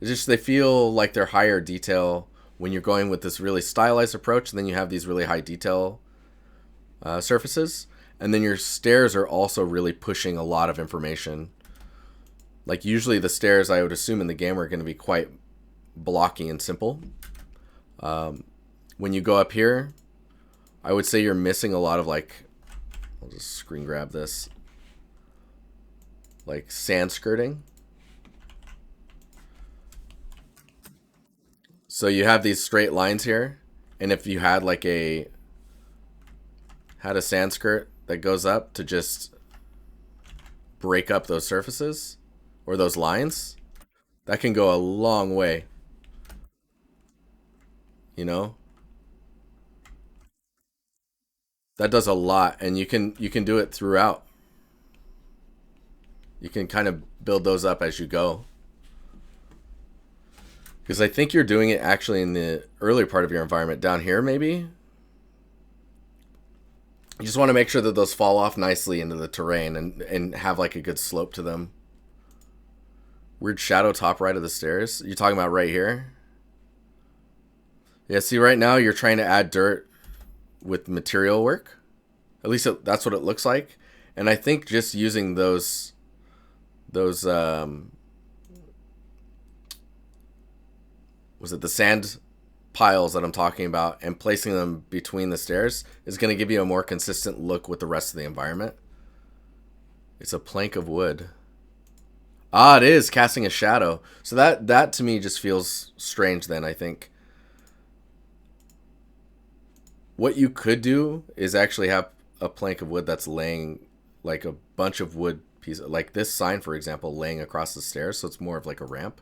It's just they feel like they're higher detail when you're going with this really stylized approach, and then you have these really high detail surfaces. And then your stairs are also really pushing a lot of information. Like usually the stairs, I would assume in the game, are going to be quite blocky and simple. When you go up here, I would say you're missing a lot of like, I'll just screen grab this, like sand skirting. So you have these straight lines here, and if you had like a sand skirt that goes up to just break up those surfaces or those lines, that can go a long way. You know? That does a lot, and you can do it throughout. You can kind of build those up as you go. Because I think you're doing it actually in the earlier part of your environment. Down here, maybe? You just want to make sure that those fall off nicely into the terrain and have like a good slope to them. Weird shadow top right of the stairs. You're talking about right here? Yeah, see right now you're trying to add dirt with material work. At least that's what it looks like. And I think just using those was it the sand piles that I'm talking about, and placing them between the stairs is going to give you a more consistent look with the rest of the environment. It's a plank of wood. Ah, it is casting a shadow. So that to me just feels strange then, I think. What you could do is actually have a plank of wood that's laying like a bunch of wood pieces, like this sign, for example, laying across the stairs. So it's more of like a ramp.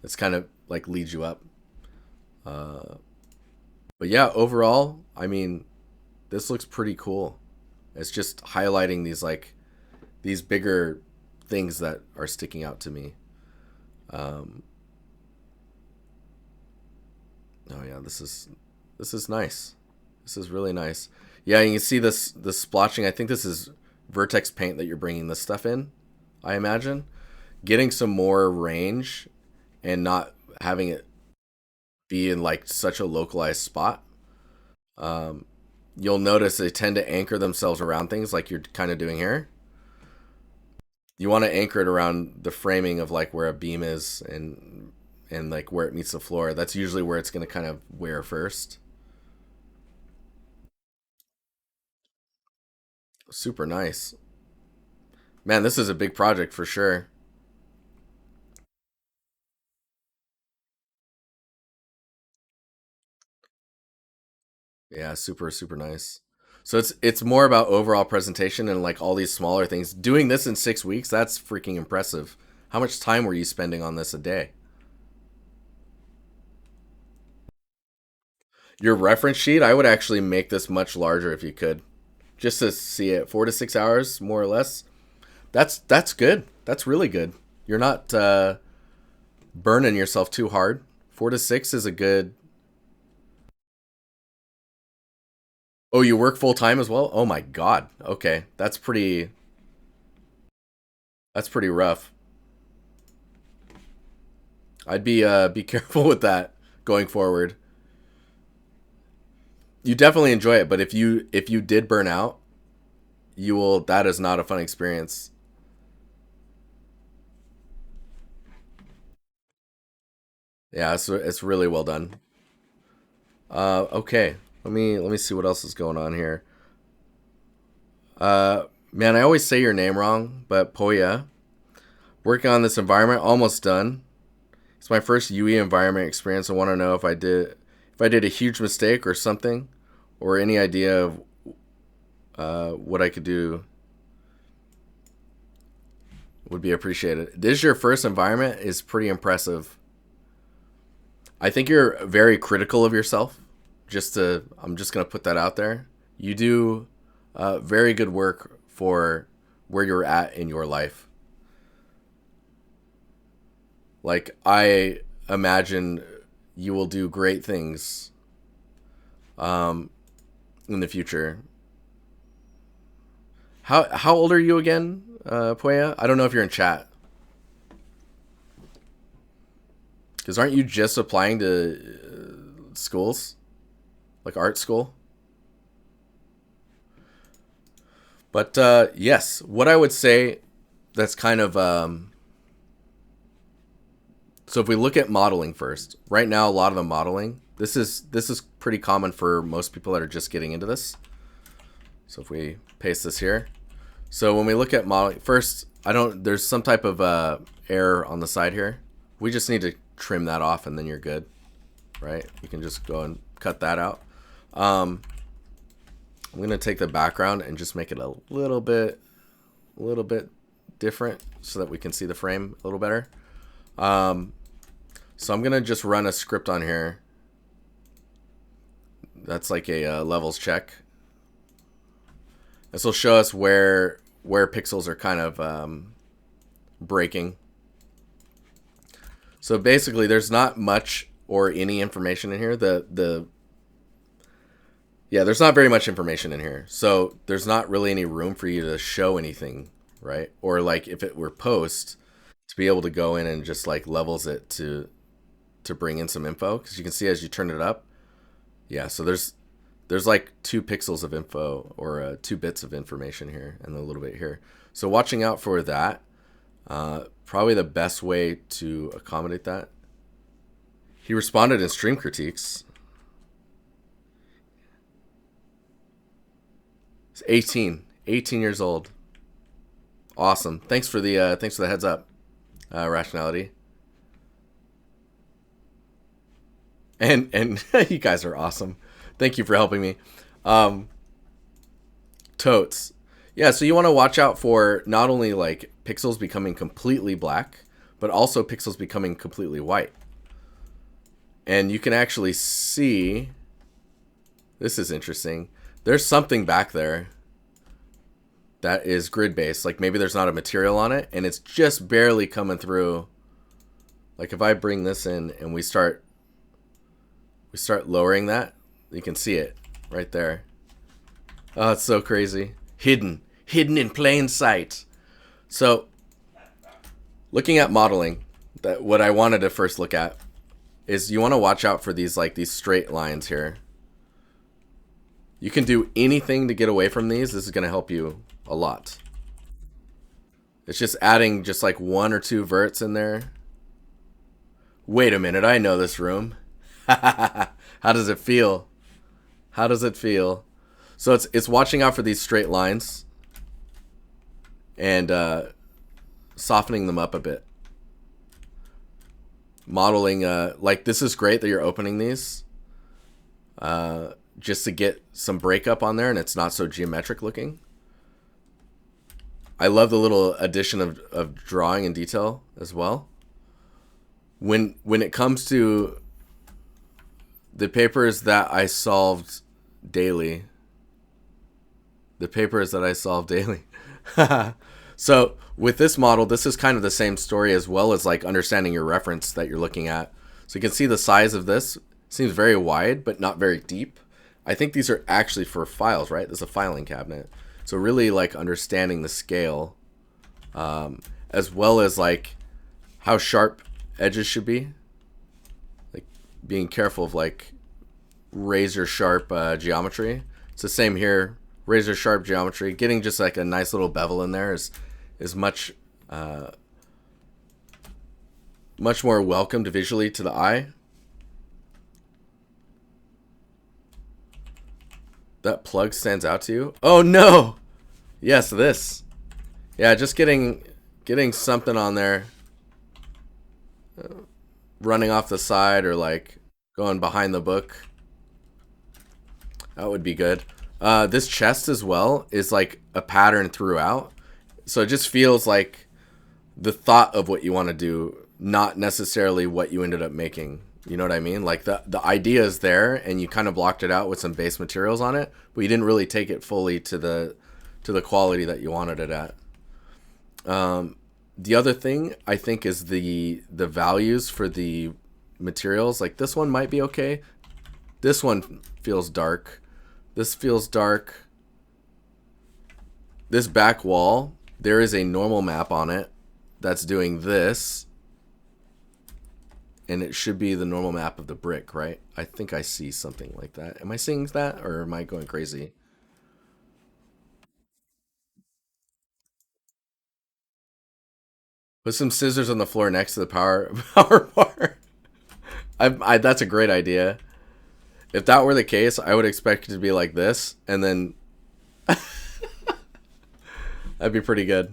It's kind of like leads you up. But yeah, overall, I mean, this looks pretty cool. It's just highlighting these bigger things that are sticking out to me. Oh yeah, this is nice. This is really nice. Yeah, you can see the splotching. I think this is Vertex paint that you're bringing this stuff in, I imagine. Getting some more range and not having it be in like such a localized spot. You'll notice they tend to anchor themselves around things like you're kind of doing here. You want to anchor it around the framing of like where a beam is and like where it meets the floor. That's usually where it's going to kind of wear first. Super nice. Man, this is a big project for sure. Yeah, super super nice. So it's more about overall presentation and like all these smaller things. Doing this in 6 weeks, that's freaking impressive. How much time were you spending on this a day? Your reference sheet, I would actually make this much larger if you could. Just to see it. 4 to 6 hours, more or less. That's good. That's really good. You're not burning yourself too hard. 4 to 6 is a good. Oh, you work full time as well? Oh my god. Okay, that's pretty rough. I'd be careful with that going forward. You definitely enjoy it, but if you did burn out, you will. That is not a fun experience. Yeah, it's really well done. Okay. Let me see what else is going on here. Man, I always say your name wrong, but Poya. Working on this environment, almost done. It's my first UE environment experience. I want to know if I did a huge mistake or something, or any idea of what I could do would be appreciated. This is your first environment is pretty impressive. I think you're very critical of yourself. I'm just gonna put that out there. You do very good work for where you're at in your life. Like imagine you will do great things in the future. How old are you again, Puya? I don't know if you're in chat. Because aren't you just applying to schools? Like art school? But yes, what I would say that's kind of... so if we look at modeling first, right now a lot of the modeling, this is pretty common for most people that are just getting into this. So if we paste this here. So when we look at modeling, first, there's some type of error on the side here. We just need to trim that off and then you're good, right? You can just go and cut that out. I'm gonna take the background and just make it a little bit different so that we can see the frame a little better. So I'm gonna just run a script on here. That's like a levels check. This will show us where pixels are kind of breaking. So basically, there's not much or any information in here. There's not very much information in here. So there's not really any room for you to show anything, right? Or like if it were post, to be able to go in and just like levels it to bring in some info. Because you can see as you turn it up, yeah. So there's like 2 pixels of info or 2 bits of information here and a little bit here. So watching out for that. Probably the best way to accommodate that. He responded in stream critiques. He's 18 years old. Awesome. Thanks for the heads up, Rationality. And you guys are awesome. Thank you for helping me. Totes. Yeah, so you want to watch out for not only like pixels becoming completely black, but also pixels becoming completely white. And you can actually see, this is interesting. There's something back there that is grid based. Like maybe there's not a material on it and it's just barely coming through. Like if I bring this in and we start lowering that, you can see it right there. Oh, it's so crazy. Hidden in plain sight. So looking at modeling, what I wanted to first look at is you want to watch out for these straight lines here. You can do anything to get away from these. This is going to help you a lot. It's just adding just like 1 or 2 verts in there. Wait a minute, I know this room. How does it feel? How does it feel? So it's watching out for these straight lines and softening them up a bit. Modeling, like this is great that you're opening these just to get some breakup on there and it's not so geometric looking. I love the little addition of drawing and detail as well. When it comes to the papers that I solved daily, So with this model, this is kind of the same story as well as like understanding your reference that you're looking at. So you can see the size of this seems very wide, but not very deep. I think these are actually for files, right? This is a filing cabinet. So really like understanding the scale, as well as like how sharp edges should be. Like being careful of like razor sharp geometry. It's the same here. Razor sharp geometry. Getting just like a nice little bevel in there is much more welcomed visually to the eye. That plug stands out to you? Oh no! Yes, this. Yeah, just getting something on there. Running off the side or like going behind the book. That would be good. This chest as well is like a pattern throughout. So it just feels like the thought of what you want to do, not necessarily what you ended up making. You know what I mean? Like the idea is there and you kind of blocked it out with some base materials on it, but you didn't really take it fully to the quality that you wanted it at. The other thing I think is the values for the materials. Like this one might be okay. This one feels dark. This feels dark. This back wall, there is a normal map on it that's doing this. And it should be the normal map of the brick, right? I think I see something like that. Am I seeing that or am I going crazy? Put some scissors on the floor next to the power bar. That's a great idea. If that were the case, I would expect it to be like this, and then that'd be pretty good.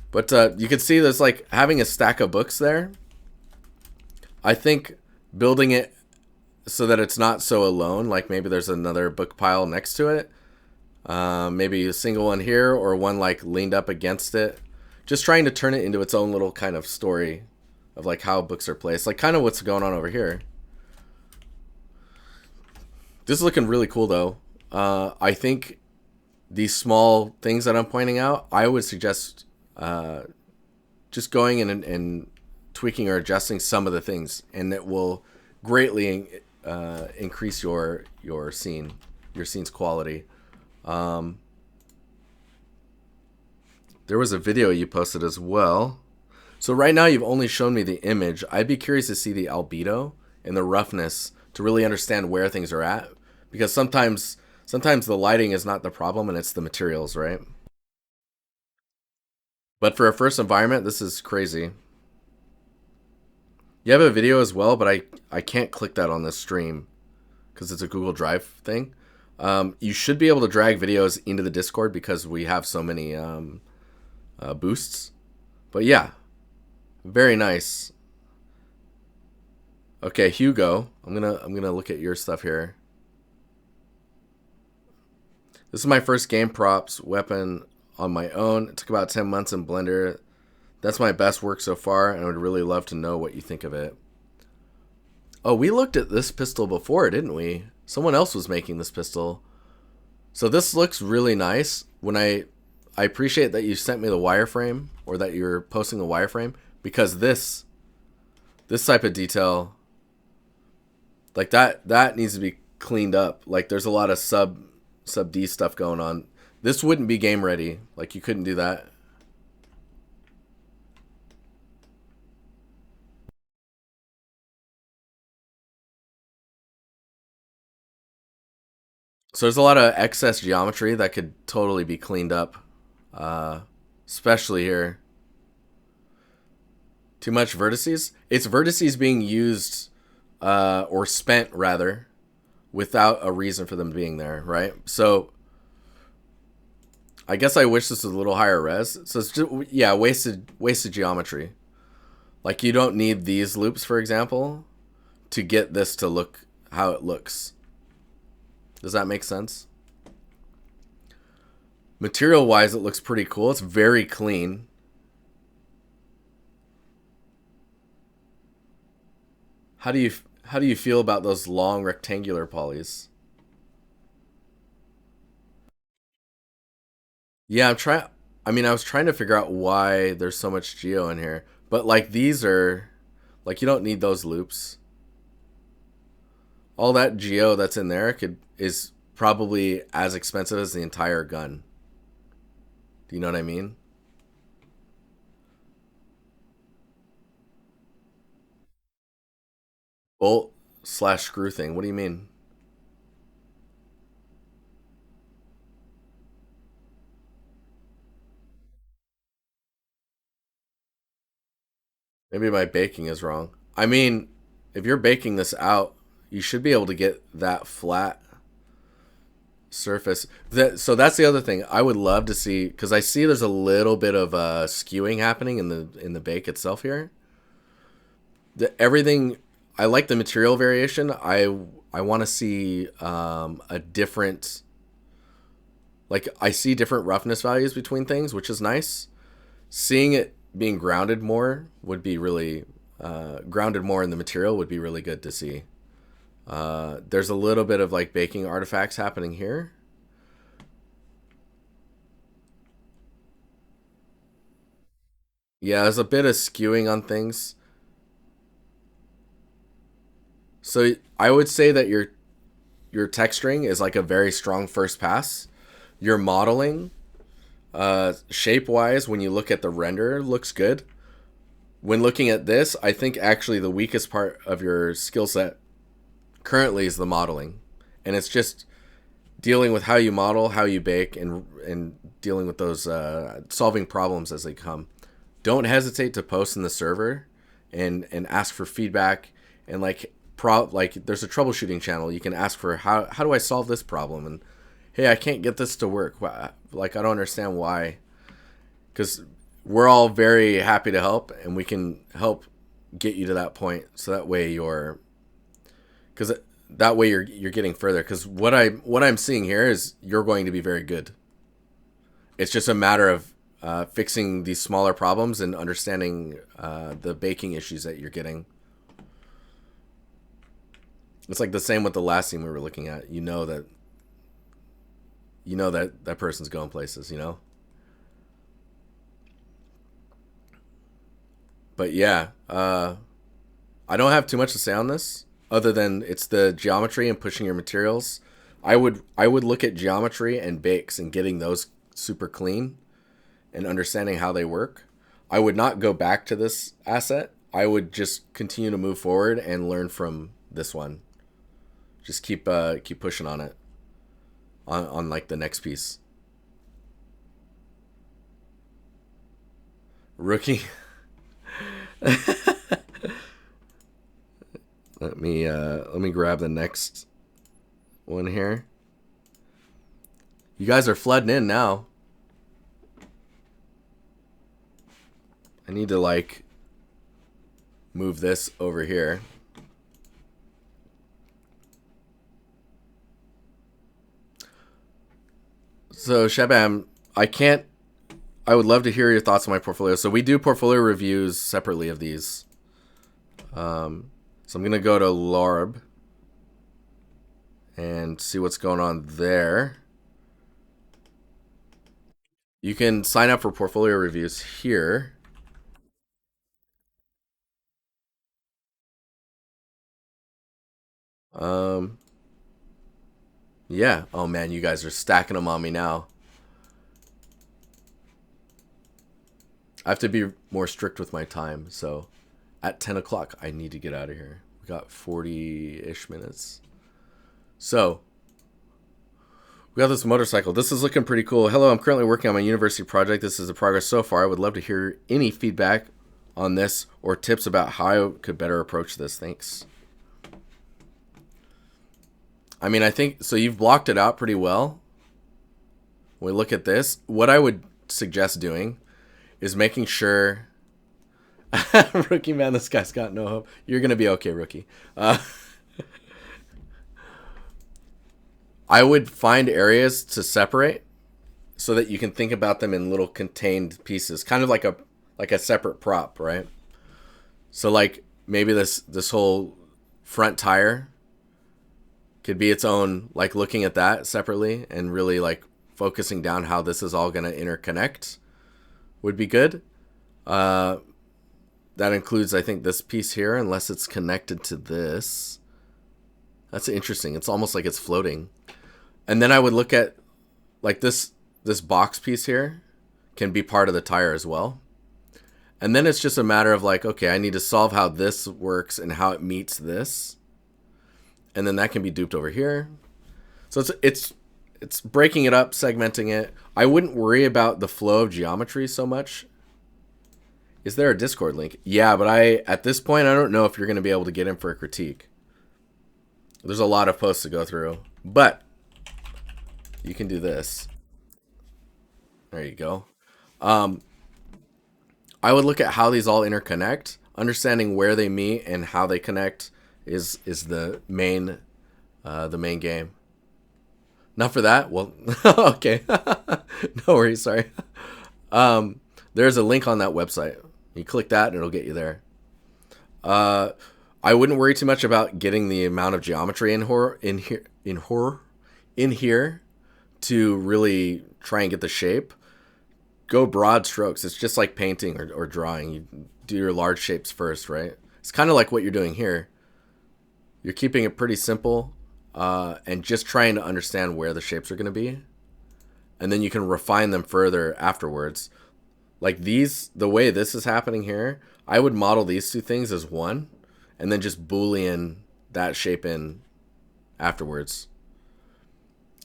But you can see there's like having a stack of books there. I think building it so that it's not so alone, like maybe there's another book pile next to it. Maybe a single one here or one like leaned up against it. Just trying to turn it into its own little kind of story of like how books are placed. Like kind of what's going on over here. This is looking really cool though. I think these small things that I'm pointing out, I would suggest just going in and tweaking or adjusting some of the things, and it will greatly increase your scene's quality. There was a video you posted as well. So right now you've only shown me the image. I'd be curious to see the albedo and the roughness to really understand where things are at, because sometimes the lighting is not the problem and it's the materials, right? But for a first environment, this is crazy. You have a video as well, but I can't click that on this stream because it's a Google Drive thing. You should be able to drag videos into the Discord because we have so many boosts. But yeah, very nice. Okay, Hugo, I'm gonna look at your stuff here. This is my first game props weapon on my own. It took about 10 months in Blender. That's my best work so far, and I would really love to know what you think of it. Oh, we looked at this pistol before, didn't we? Someone else was making this pistol. So this looks really nice. When I appreciate that you sent me the wireframe, or that you're posting the wireframe, because this type of detail, like that needs to be cleaned up. Like there's a lot of sub D stuff going on. This wouldn't be game ready. Like you couldn't do that. So there's a lot of excess geometry that could totally be cleaned up, especially here. Too much vertices? It's vertices being used, or spent rather, without a reason for them being there, right? So I guess I wish this was a little higher res. So it's just, yeah, wasted geometry. Like you don't need these loops, for example, to get this to look how it looks. Does that make sense? Material wise, it looks pretty cool. It's very clean. How do you feel about those long rectangular polys? Yeah, I was trying to figure out why there's so much geo in here. But like these are like you don't need those loops. All that geo that's in there is probably as expensive as the entire gun. Do you know what I mean? Bolt slash screw thing. What do you mean? Maybe my baking is wrong. I mean, if you're baking this out, you should be able to get that flat surface. So that's the other thing I would love to see, because I see there's a little bit of skewing happening in the bake itself here. Everything, I like the material variation. I want to see a different, like I see different roughness values between things, which is nice. Seeing it being grounded more would be really grounded more in the material would be really good to see. There's a little bit of like baking artifacts happening here. Yeah, there's a bit of skewing on things. So I would say that your texturing is like a very strong first pass. Your modeling, shape wise, when you look at the render, looks good. When looking at this, I think actually the weakest part of your skill set currently is the modeling, and it's just dealing with how you model, how you bake, and dealing with those solving problems as they come. Don't hesitate to post in the server and ask for feedback, and like there's a troubleshooting channel. You can ask for how do I solve this problem, and hey, I can't get this to work. Like I don't understand why, because we're all very happy to help, and we can help get you to that point. So that way because that way you're getting further. Because what I'm seeing here is you're going to be very good. It's just a matter of fixing these smaller problems and understanding the baking issues that you're getting. It's like the same with the last scene we were looking at. That person's going places. But yeah, I don't have too much to say on this other than it's the geometry and pushing your materials. I would look at geometry and bakes and getting those super clean and understanding how they work. I would not go back to this asset. I would just continue to move forward and learn from this one. Just keep pushing on it on like the next piece. Rookie. Let me grab the next one here. You guys are flooding in now. I need to like move this over here. So Shabam, I would love to hear your thoughts on my portfolio. So we do portfolio reviews separately of these. So I'm going to go to LARB and see what's going on there. You can sign up for portfolio reviews here. Yeah. Oh man, you guys are stacking them on me now. I have to be more strict with my time. So at 10 o'clock, I need to get out of here. We got 40-ish minutes. So we got this motorcycle. This is looking pretty cool. Hello, I'm currently working on my university project. This is the progress so far. I would love to hear any feedback on this or tips about how I could better approach this. Thanks. I mean, I think, so you've blocked it out pretty well. When we look at this, what I would suggest doing is making sure... Rookie, man, this guy's got no hope. You're going to be okay, Rookie. I would find areas to separate so that you can think about them in little contained pieces, kind of like a separate prop, right? So like maybe this whole front tire could be its own, like looking at that separately and really like focusing down how this is all going to interconnect would be good. That includes, I think, this piece here, unless it's connected to this. That's interesting. It's almost like it's floating. And then I would look at like this box piece here can be part of the tire as well. And then it's just a matter of like, okay, I need to solve how this works and how it meets this. And then that can be duped over here. So it's breaking it up, segmenting it. I wouldn't worry about the flow of geometry so much. Is there a Discord link? Yeah, but at this point, I don't know if you're going to be able to get in for a critique. There's a lot of posts to go through. But you can do this. There you go. I would look at how these all interconnect. Understanding where they meet and how they connect is the main game. Not for that? Well, okay. No worries, sorry. There's a link on that website. You click that and it'll get you there. I wouldn't worry too much about getting the amount of geometry in here to really try and get the shape. Go broad strokes. It's just like painting or drawing. You do your large shapes first, right? It's kind of like what you're doing here. You're keeping it pretty simple and just trying to understand where the shapes are going to be. And then you can refine them further afterwards. Like these, the way this is happening here, I would model these two things as one and then just Boolean that shape in afterwards.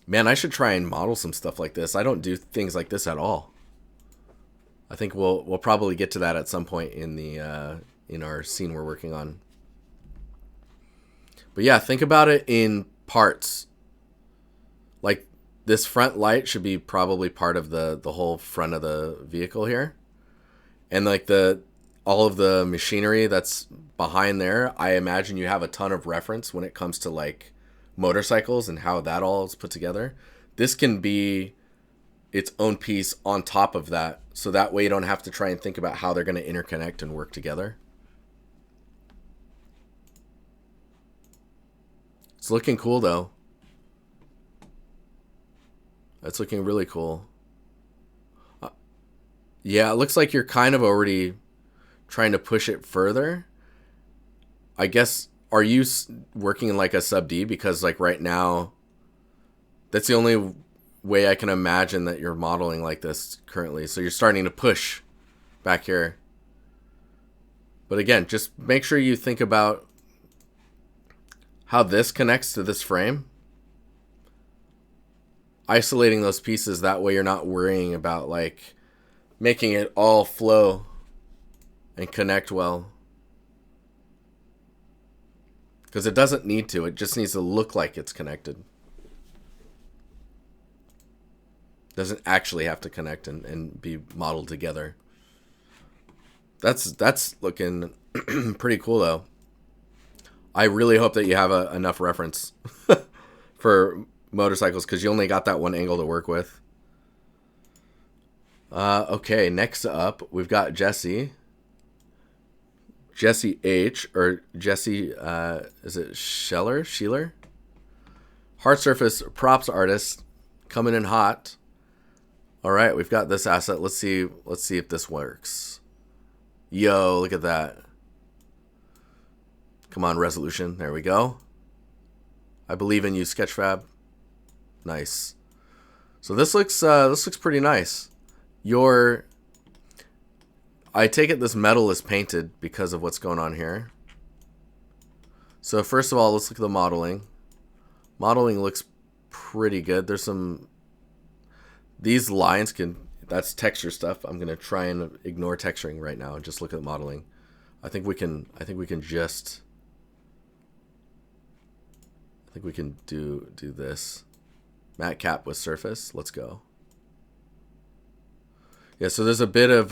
Man, I should try and model some stuff like this. I don't do things like this at all. I think we'll probably get to that at some point in the in our scene we're working on. But yeah, think about it in parts. Like this front light should be probably part of the whole front of the vehicle here. And like all of the machinery that's behind there, I imagine you have a ton of reference when it comes to like motorcycles and how that all is put together. This can be its own piece on top of that, so that way you don't have to try and think about how they're going to interconnect and work together. It's looking cool though. That's looking really cool. Yeah, it looks like you're kind of already trying to push it further. I guess, are you working in like a sub D? Because like right now, that's the only way I can imagine that you're modeling like this currently. So you're starting to push back here. But again, just make sure you think about how this connects to this frame. Isolating those pieces, that way you're not worrying about like making it all flow and connect well. Because it doesn't need to. It just needs to look like it's connected. Doesn't actually have to connect and be modeled together. That's looking pretty cool though. I really hope that you have enough reference for motorcycles, because you only got that one angle to work with. Okay, next up we've got Jesse H, or Jesse, is it Scheller? Hard surface props artist, coming in hot. All right, we've got this asset. Let's see if this works. Yo, look at that. Come on, resolution. There we go. I believe in you, Sketchfab. Nice. So this looks pretty nice. I take it this metal is painted because of what's going on here. So first of all, let's look at the modeling. Modeling looks pretty good. There's these lines that's texture stuff. I'm gonna try and ignore texturing right now and just look at modeling. I think we can do this. Matte cap with surface. Let's go. Yeah, so there's a bit of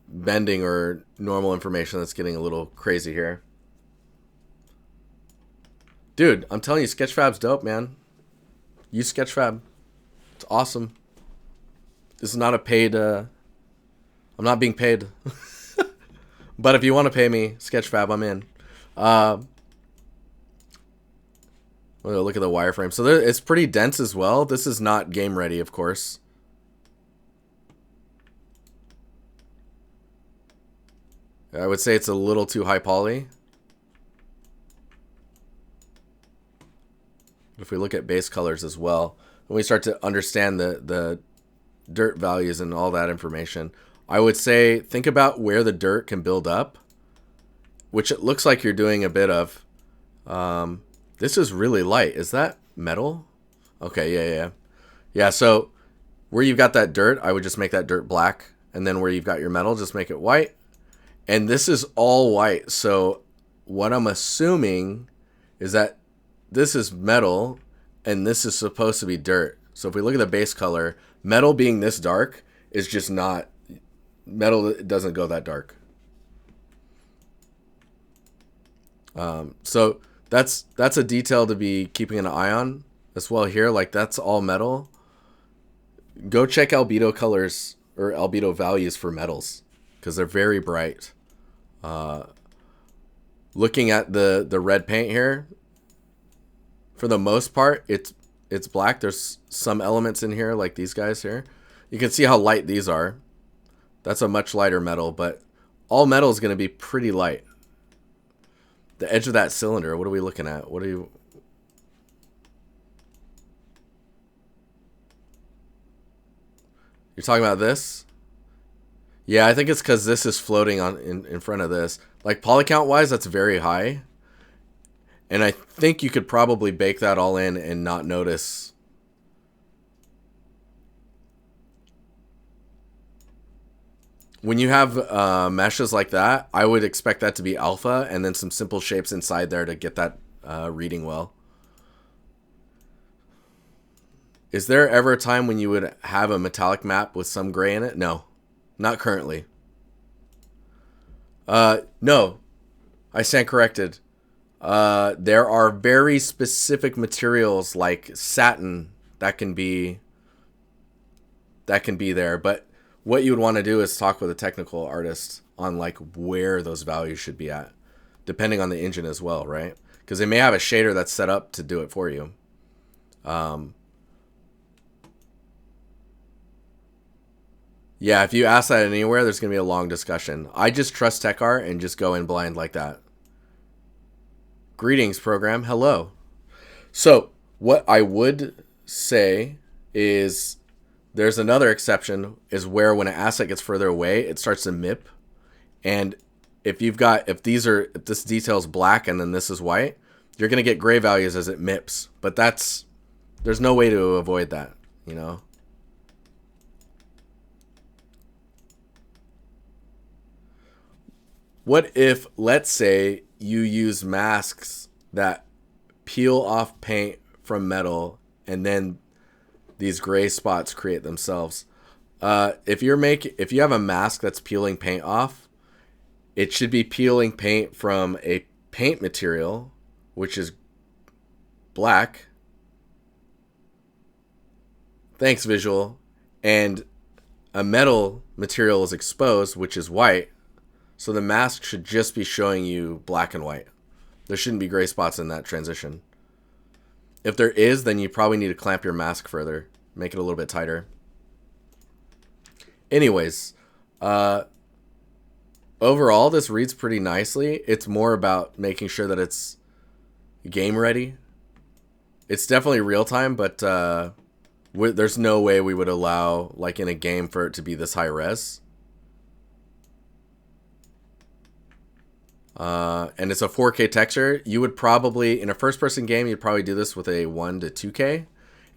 bending or normal information that's getting a little crazy here. Dude, I'm telling you, Sketchfab's dope, man. Use Sketchfab. It's awesome. This is not a paid, I'm not being paid. But if you want to pay me, Sketchfab, I'm in. Look at the wireframe. So it's pretty dense as well. This is not game ready, of course. I would say it's a little too high poly. If we look at base colors as well, when we start to understand the dirt values and all that information, I would say think about where the dirt can build up, which it looks like you're doing a bit of. This is really light. Is that metal? Okay, yeah. So where you've got that dirt, I would just make that dirt black, and then where you've got your metal, just make it white. And this is all white. So what I'm assuming is that this is metal and this is supposed to be dirt. So if we look at the base color, metal being this dark is just not metal. It doesn't go that dark. So that's a detail to be keeping an eye on as well here. Like that's all metal. Go check albedo colors or albedo values for metals because they're very bright. Looking at the red paint here, for the most part, it's black. There's some elements in here like these guys here. You can see how light these are. That's a much lighter metal, but all metal is going to be pretty light. The edge of that cylinder, what are we looking at? What are you... You're talking about this? Yeah, I think it's because this is floating on in front of this. Like, poly count wise, that's very high. And I think you could probably bake that all in and not notice. When you have meshes like that, I would expect that to be alpha and then some simple shapes inside there to get that reading well. Is there ever a time when you would have a metallic map with some gray in it? No, not currently. No, I stand corrected. There are very specific materials like satin that can be there, but what you would want to do is talk with a technical artist on like where those values should be at, depending on the engine as well, right? Because they may have a shader that's set up to do it for you. Yeah, if you ask that anywhere, there's going to be a long discussion. I just trust TechArt and just go in blind like that. Greetings, program. Hello. So, what I would say is there's another exception is where when an asset gets further away, it starts to MIP. And if this detail is black and then this is white, you're going to get gray values as it MIPs. But there's no way to avoid that, you know? What if, let's say, you use masks that peel off paint from metal and then these gray spots create themselves? If you have a mask that's peeling paint off, it should be peeling paint from a paint material, which is black. Thanks, visual. And a metal material is exposed, which is white. So the mask should just be showing you black and white. There shouldn't be gray spots in that transition. If there is, then you probably need to clamp your mask further. Make it a little bit tighter. Anyways, overall, this reads pretty nicely. It's more about making sure that it's game ready. It's definitely real time, but there's no way we would allow, like in a game, for it to be this high res. And it's a 4K texture. You would probably, in a first-person game, you'd probably do this with a 1 to 2K.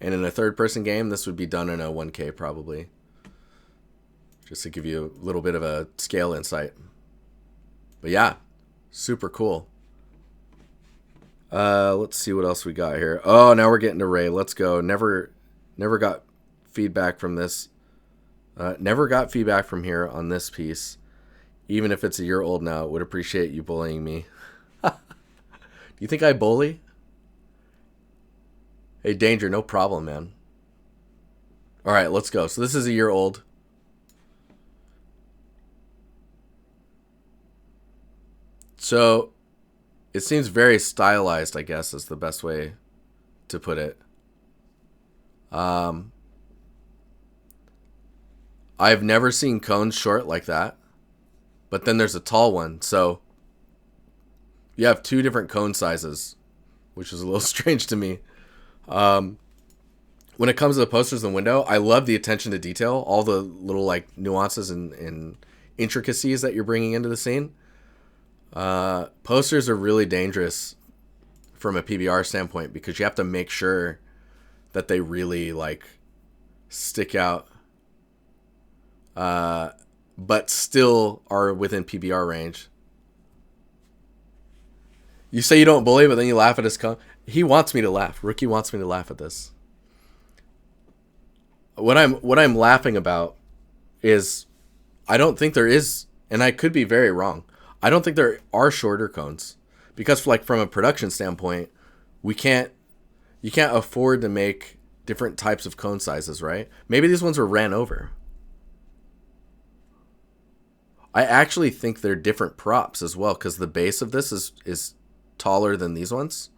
And in a third-person game, this would be done in a 1K probably. Just to give you a little bit of a scale insight. But yeah, super cool. Let's see what else we got here. Oh, now we're getting to Ray. Let's go. Never got feedback from this. Never got feedback from here on this piece. Even if it's a year old now, would appreciate you bullying me. Do you think I bully? Hey, Danger, no problem, man. All right, let's go. So this is a year old. So it seems very stylized, I guess, is the best way to put it. I've never seen cones short like that. But then there's a tall one. So you have two different cone sizes, which is a little strange to me. When it comes to the posters in the window, I love the attention to detail, all the little like nuances and intricacies that you're bringing into the scene. Posters are really dangerous from a PBR standpoint because you have to make sure that they really like stick out. But still are within PBR range. You say you don't bully, but then you laugh at his He wants me to laugh. Rookie wants me to laugh at this. What I'm laughing about is I don't think there is, and I could be very wrong. I don't think there are shorter cones because, like, from a production standpoint, you can't afford to make different types of cone sizes, right? Maybe these ones were ran over. I actually think they're different props as well because the base of this is taller than these ones.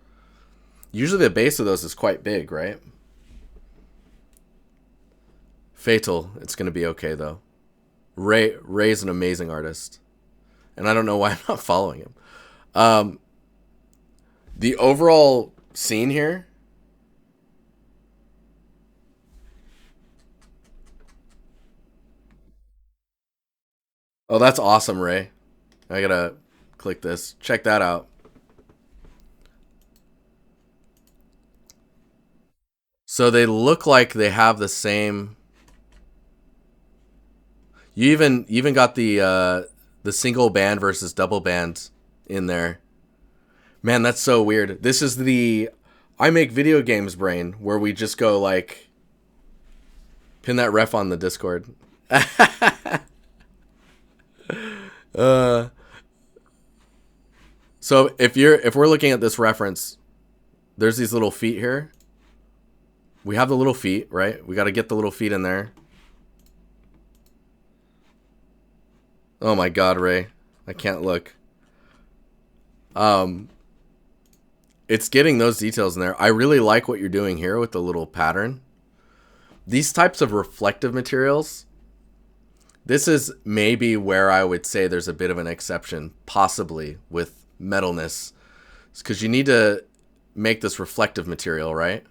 Usually the base of those is quite big, right? Fatal. It's going to be okay, though. Ray's an amazing artist. and I don't know why I'm not following him. Um, the overall scene here. Oh, that's awesome, Ray. I gotta click this. Check that out. So they look like they have the same. You even got the single band versus double band in there. Man, that's so weird. This is the I make video games brain where we just go like pin that ref on the Discord. uh, so if we're looking at this reference, there's these little feet here. We have the little feet, right? We got to get the little feet in there. Oh my God, Ray, I can't look. Um, it's getting those details in there. I really like what you're doing here with the little pattern. These types of reflective materials, this is maybe where I would say there's a bit of an exception, possibly with metalness. It's because you need to make this reflective material, right?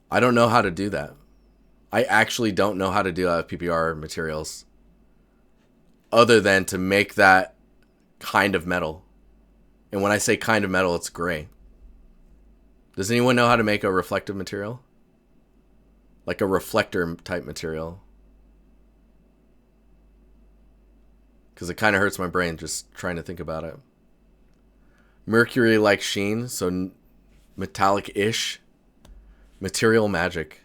I don't know how to do that. I actually don't know how to do that with PPR materials other than to make that kind of metal. And when I say kind of metal, it's gray. Does anyone know how to make a reflective material? Like a reflector type material? Because it kind of hurts my brain just trying to think about it. Mercury-like sheen, so metallic-ish. Material magic.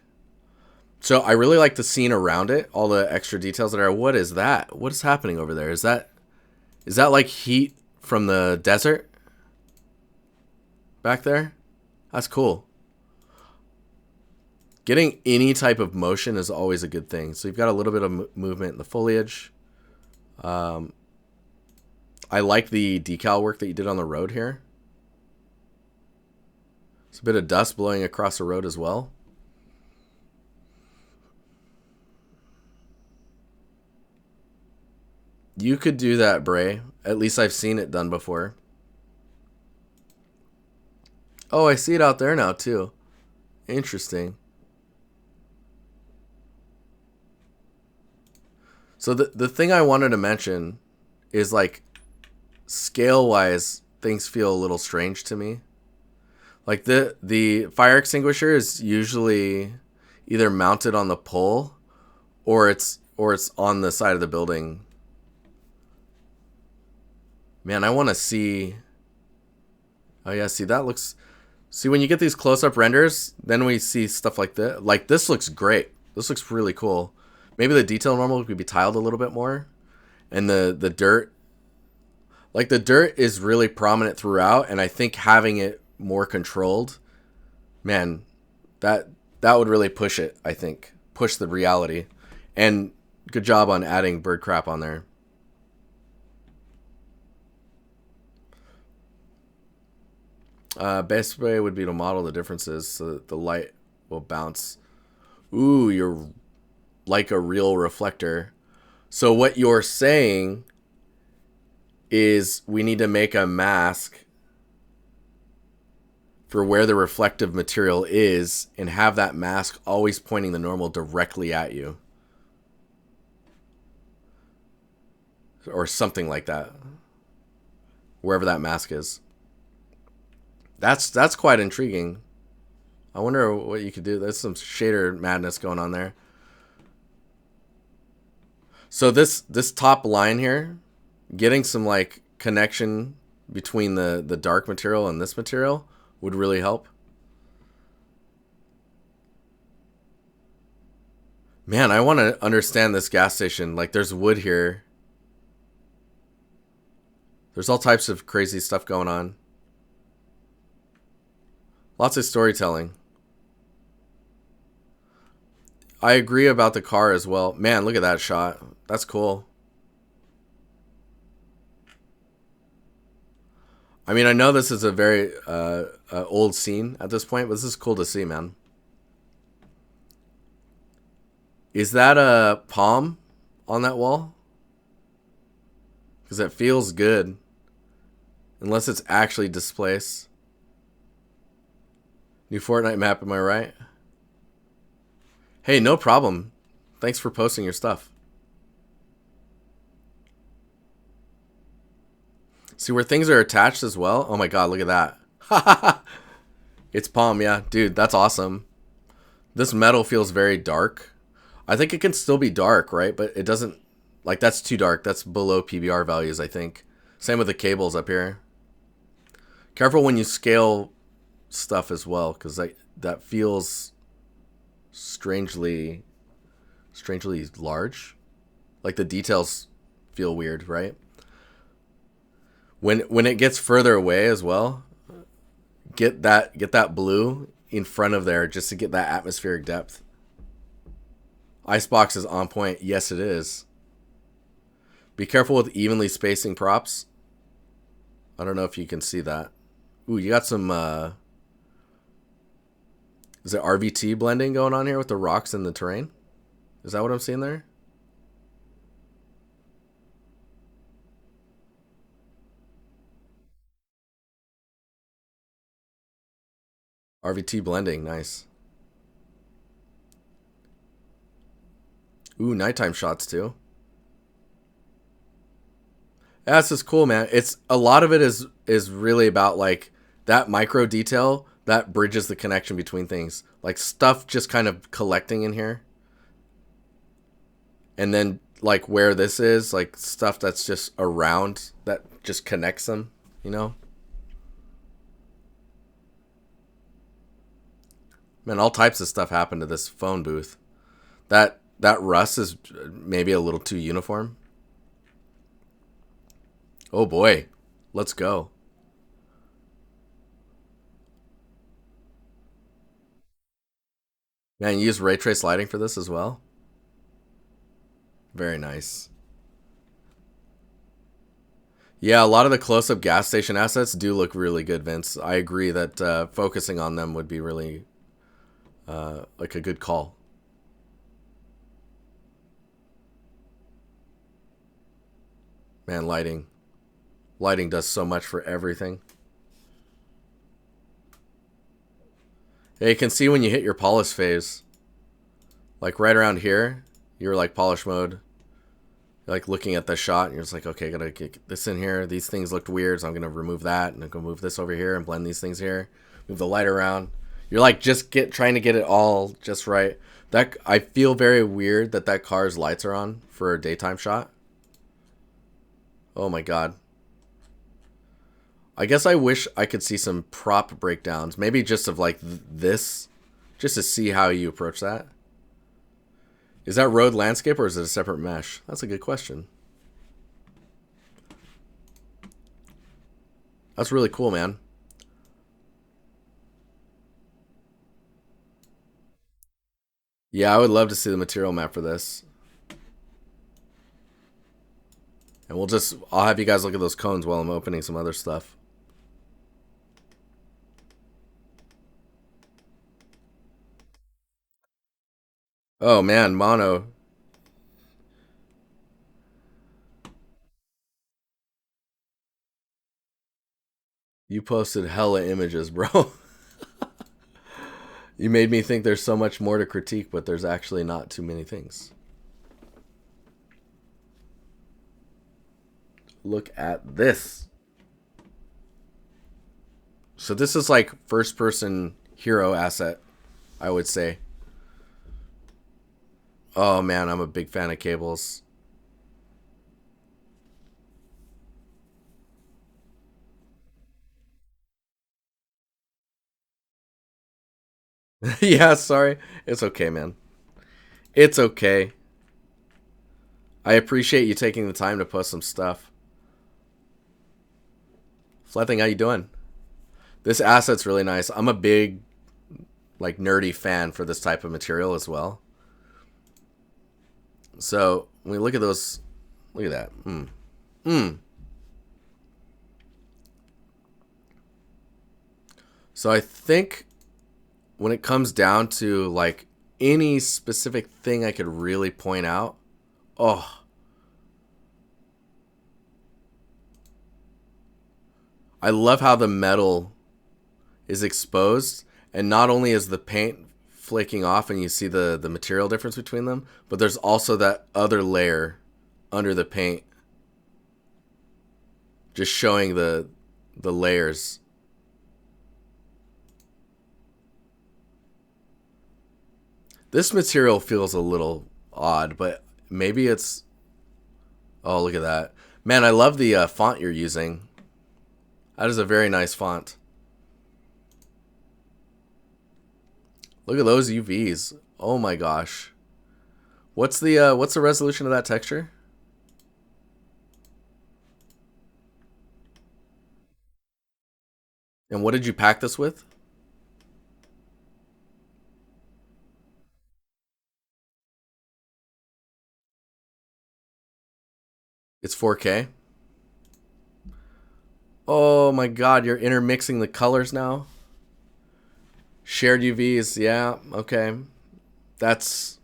So I really like the scene around it, all the extra details that are. What is that? What is happening over there? Is that like heat from the desert back there? That's cool. Getting any type of motion is always a good thing. So you've got a little bit of movement in the foliage. I like the decal work that you did on the road here. It's a bit of dust blowing across the road as well. You could do that, Bray. At least I've seen it done before. Oh, I see it out there now, too. Interesting. So the thing I wanted to mention is, like, scale-wise, things feel a little strange to me. Like, the fire extinguisher is usually either mounted on the pole or it's on the side of the building. Man, I want to see. Oh yeah, see that looks. See when you get these close-up renders, then we see stuff like this. Like this looks great. This looks really cool. Maybe the detail normal could be tiled a little bit more, and the dirt. Like the dirt is really prominent throughout, and I think having it more controlled, man, that would really push it. I think push the reality, and good job on adding bird crap on there. Best way would be to model the differences so that the light will bounce. Ooh, you're like a real reflector. So what you're saying is we need to make a mask for where the reflective material is and have that mask always pointing the normal directly at you. Or something like that. Wherever that mask is. That's quite intriguing. I wonder what you could do. There's some shader madness going on there. So this top line here, getting some like connection between the dark material and this material would really help. Man, I want to understand this gas station. Like there's wood here. There's all types of crazy stuff going on. Lots of storytelling. I agree about the car as well. Man, look at that shot. That's cool. I mean, I know this is a very old scene at this point, but this is cool to see, man. Is that a palm on that wall? because it feels good. Unless it's actually displaced. New Fortnite map, am I right? Hey, no problem. Thanks for posting your stuff. See where things are attached as well? Oh my god, look at that. It's Palm, yeah. Dude, that's awesome. This metal feels very dark. I think it can still be dark, right? But it doesn't... Like, that's too dark. That's below PBR values, I think. Same with the cables up here. Careful when you scale stuff as well, because that feels strangely large. Like the details feel weird, right? When it gets further away as well, get that blue in front of there just to get that atmospheric depth. Icebox is on point. Yes, it is. Be careful with evenly spacing props. I don't know if you can see that. Ooh, you got some is it RVT blending going on here with the rocks and the terrain? Is that what I'm seeing there? RVT blending, nice. Ooh, nighttime shots too. Yeah, this is cool, man. It's a lot of it is really about like that micro detail that bridges the connection between things. Like stuff just kind of collecting in here. And then like where this is, like stuff that's just around that just connects them, you know? Man, all types of stuff happened to this phone booth. That rust is maybe a little too uniform. Oh boy. Let's go. Man, you use ray trace lighting for this as well? Very nice. Yeah, a lot of the close-up gas station assets do look really good, Vince. I agree that focusing on them would be really like a good call. Man, lighting. Lighting does so much for everything. Yeah, you can see when you hit your polish phase. Like right around here, you're like polish mode. You're like looking at the shot and you're just like, okay, I gotta get this in here. These things looked weird, so I'm gonna remove that and I'm gonna move this over here and blend these things here. Move the light around. You're like just trying to get it all just right. That I feel very weird that car's lights are on for a daytime shot. Oh my god. I guess I wish I could see some prop breakdowns. Maybe just of like this. Just to see how you approach that. Is that road landscape or is it a separate mesh? That's a good question. That's really cool, man. Yeah, I would love to see the material map for this. And I'll have you guys look at those cones while I'm opening some other stuff. Oh man, mono. You posted hella images, bro. You made me think there's so much more to critique, but there's actually not too many things. Look at this. So this is like first person hero asset, I would say. Oh man, I'm a big fan of cables. Yeah, sorry. It's okay, man. It's okay. I appreciate you taking the time to post some stuff. Fletting, how you doing? This asset's really nice. I'm a big, like, nerdy fan for this type of material as well. So, when we look at those, look at that. So I think when it comes down to, like, any specific thing I could really point out, oh, I love how the metal is exposed, and not only is the paint flaking off and you see the material difference between them, but there's also that other layer under the paint just showing the layers. This material feels a little odd, but maybe it's... Oh, look at that. Man, I love the font you're using. That is a very nice font. Look at those UVs. Oh my gosh. What's the resolution of that texture? And what did you pack this with? It's 4K. Oh my god, you're intermixing the colors now. Shared UVs, yeah, okay. That's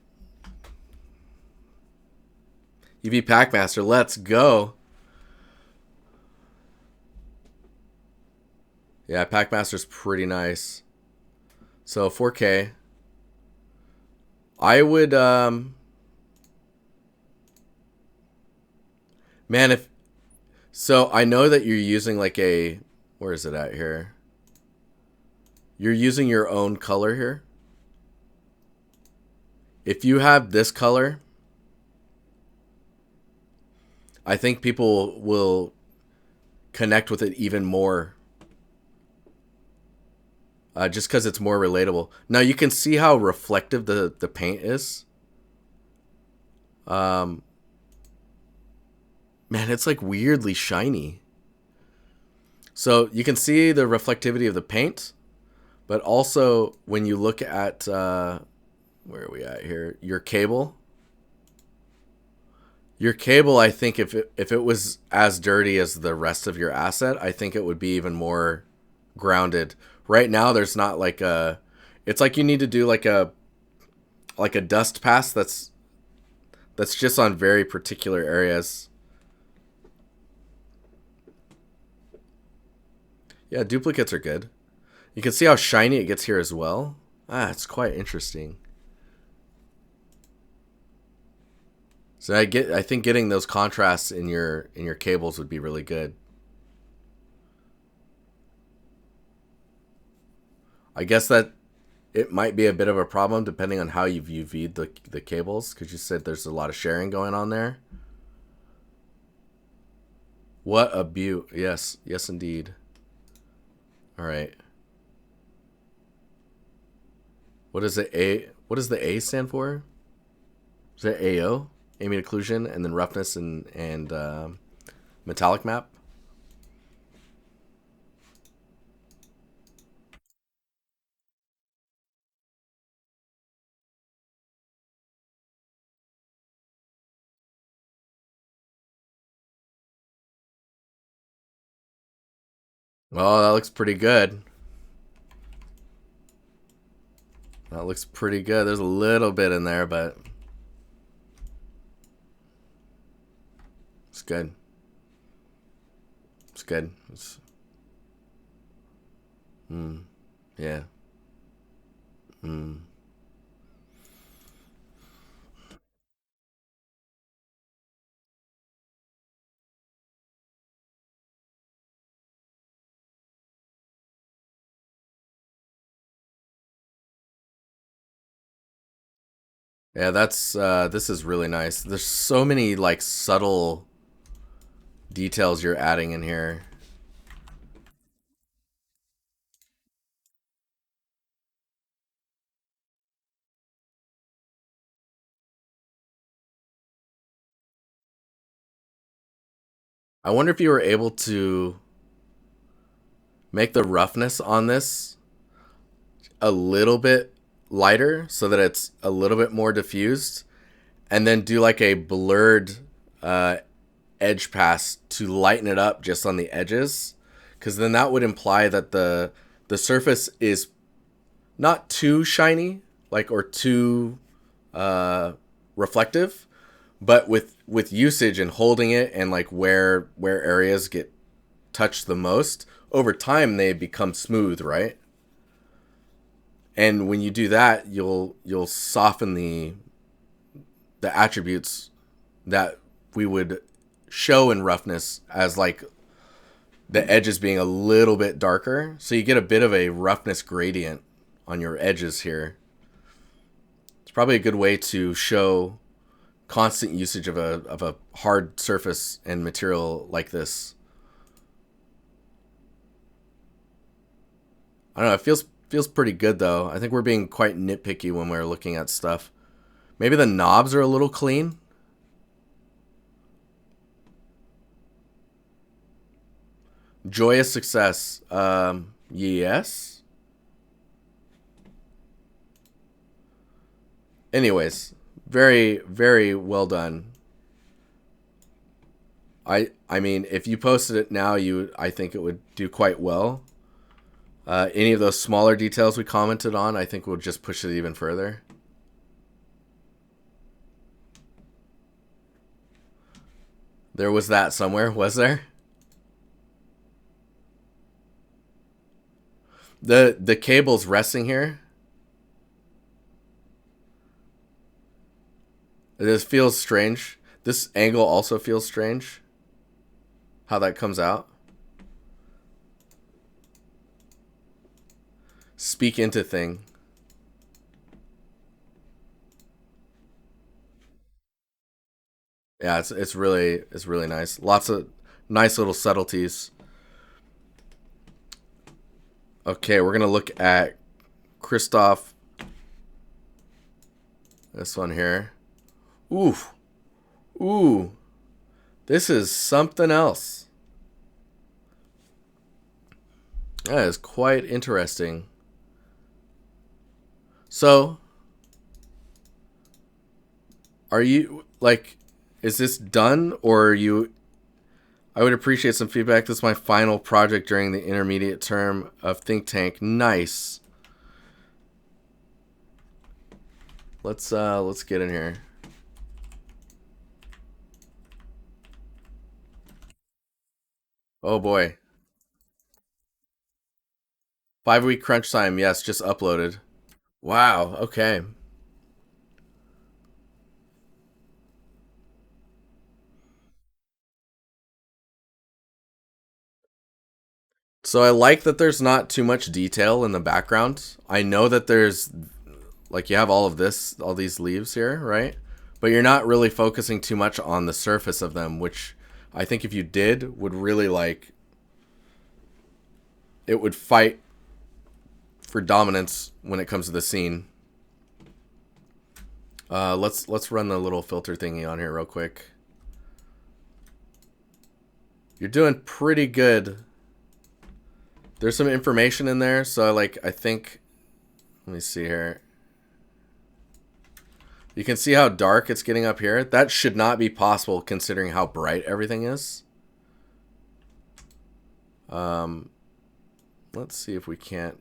UV Packmaster. Let's go. Yeah, Packmaster's pretty nice. So 4K. I would man, if so I know that you're using like a... Where is it at here? You're using your own color here. If you have this color, I think people will connect with it even more. Just because it's more relatable. Now you can see how reflective the paint is. Man, it's like weirdly shiny. So you can see the reflectivity of the paint, but also when you look at where are we at here? Your cable. Your cable, I think if it was as dirty as the rest of your asset, I think it would be even more grounded. Right now there's not like a... It's like you need to do like a dust pass that's just on very particular areas. Yeah, duplicates are good. You can see how shiny it gets here as well. Ah, it's quite interesting. So I think getting those contrasts in your cables would be really good. I guess that it might be a bit of a problem depending on how you've UV'd the cables, because you said there's a lot of sharing going on there. What a beaut. Yes, yes indeed. All right. What does the A stand for? Is it AO? Ambient occlusion, and then roughness and metallic map. Oh, that looks pretty good. That looks pretty good. There's a little bit in there, but it's good. It's good. Yeah. Yeah, that's this is really nice. There's so many like subtle details you're adding in here. I wonder if you were able to make the roughness on this a little bit lighter so that it's a little bit more diffused, and then do like a blurred edge pass to lighten it up just on the edges, because then that would imply that the surface is not too shiny, like, or too reflective, but with usage and holding it, and like where areas get touched the most over time they become smooth, right? And when you do that, you'll soften the attributes that we would show in roughness as like the edges being a little bit darker. So you get a bit of a roughness gradient on your edges here. It's probably a good way to show constant usage of a hard surface and material like this. I don't know, it feels pretty good though. I think we're being quite nitpicky when we're looking at stuff. Maybe the knobs are a little clean. Joyous success. Yes. Anyways, very, very well done. I mean, if you posted it now, I think it would do quite well. Any of those smaller details we commented on, I think we'll just push it even further. There was that somewhere, was there? The cable's resting here. This feels strange. This angle also feels strange. How that comes out. Speak into thing. Yeah, it's really nice. Lots of nice little subtleties. Okay, we're gonna look at Christoph. This one here. Ooh. Ooh. This is something else. That is quite interesting. So, are you, like, is this done, or are you... I would appreciate some feedback. This is my final project during the intermediate term of Think Tank. Nice. Let's get in here. Oh boy. 5-week crunch time. Yes, just uploaded. Wow. Okay. So I like that there's not too much detail in the background. I know that there's, like, you have all of this, all these leaves here, right? But you're not really focusing too much on the surface of them, which I think if you did would really, like, it would fight for dominance when it comes to the scene. Let's run the little filter thingy on here real quick. You're doing pretty good. There's some information in there, so I think, let me see here. You can see how dark it's getting up here. That should not be possible considering how bright everything is. Let's see if we can't.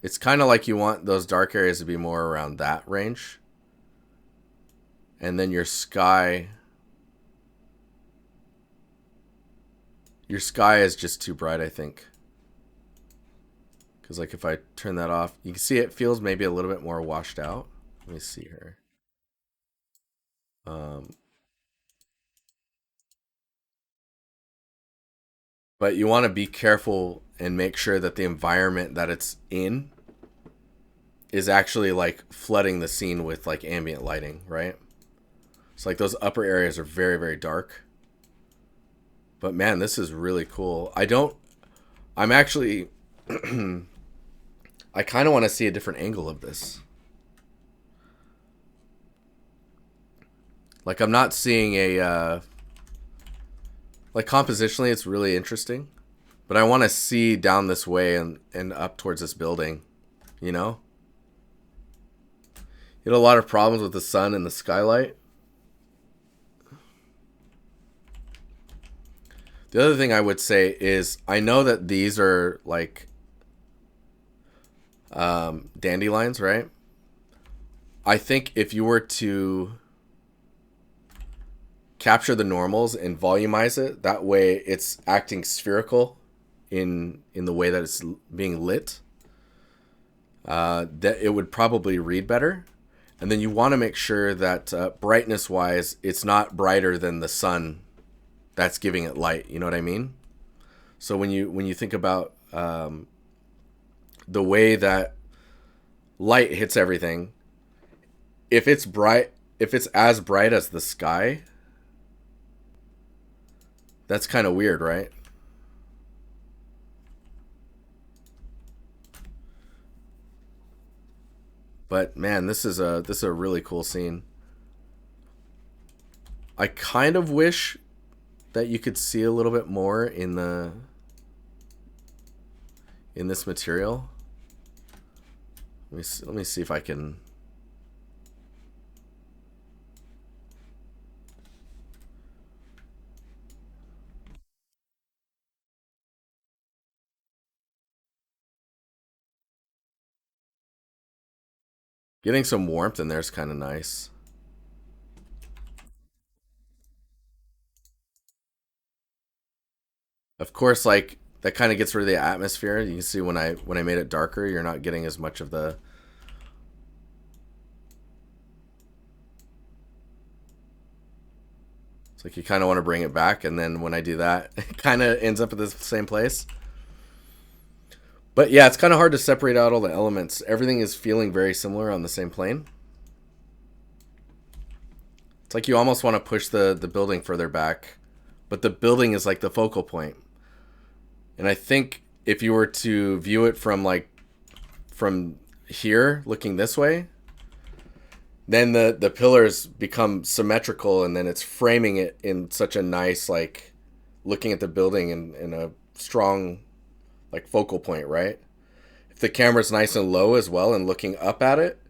It's kind of like you want those dark areas to be more around that range. And then your sky is just too bright, I think. Because, like, if I turn that off, you can see it feels maybe a little bit more washed out. Let me see here. But you want to be careful and make sure that the environment that it's in is actually, like, flooding the scene with, like, ambient lighting, right? So, like, those upper areas are very, very dark. But, man, this is really cool. I'm actually... I kind of want to see a different angle of this. Like, I'm not seeing a... like, compositionally, it's really interesting. But I want to see down this way and up towards this building. You know? You had a lot of problems with the sun and the skylight. The other thing I would say is I know that these are, like, dandelions, right? I think if you were to capture the normals and volumize it. That way it's acting spherical in the way that it's being lit. That it would probably read better. And then you want to make sure that brightness wise, it's not brighter than the sun that's giving it light. You know what I mean? So when you think about the way that light hits everything, if it's as bright as the sky, that's kind of weird, right? But man, this is a really cool scene. I kind of wish that you could see a little bit more in this material. Let me see if I can. Getting some warmth in there is kind of nice. Of course, like that kind of gets rid of the atmosphere. You can see when I made it darker, you're not getting as much of the. It's like you kind of want to bring it back, and then when I do that, it kind of ends up at the same place. But yeah, it's kind of hard to separate out all the elements. Everything is feeling very similar on the same plane. It's like you almost want to push the building further back, but the building is like the focal point. And I think if you were to view it from here, looking this way, then the pillars become symmetrical, and then it's framing it in such a nice, like, looking at the building in a strong, like, focal point, right? If the camera's nice and low as well and looking up at it,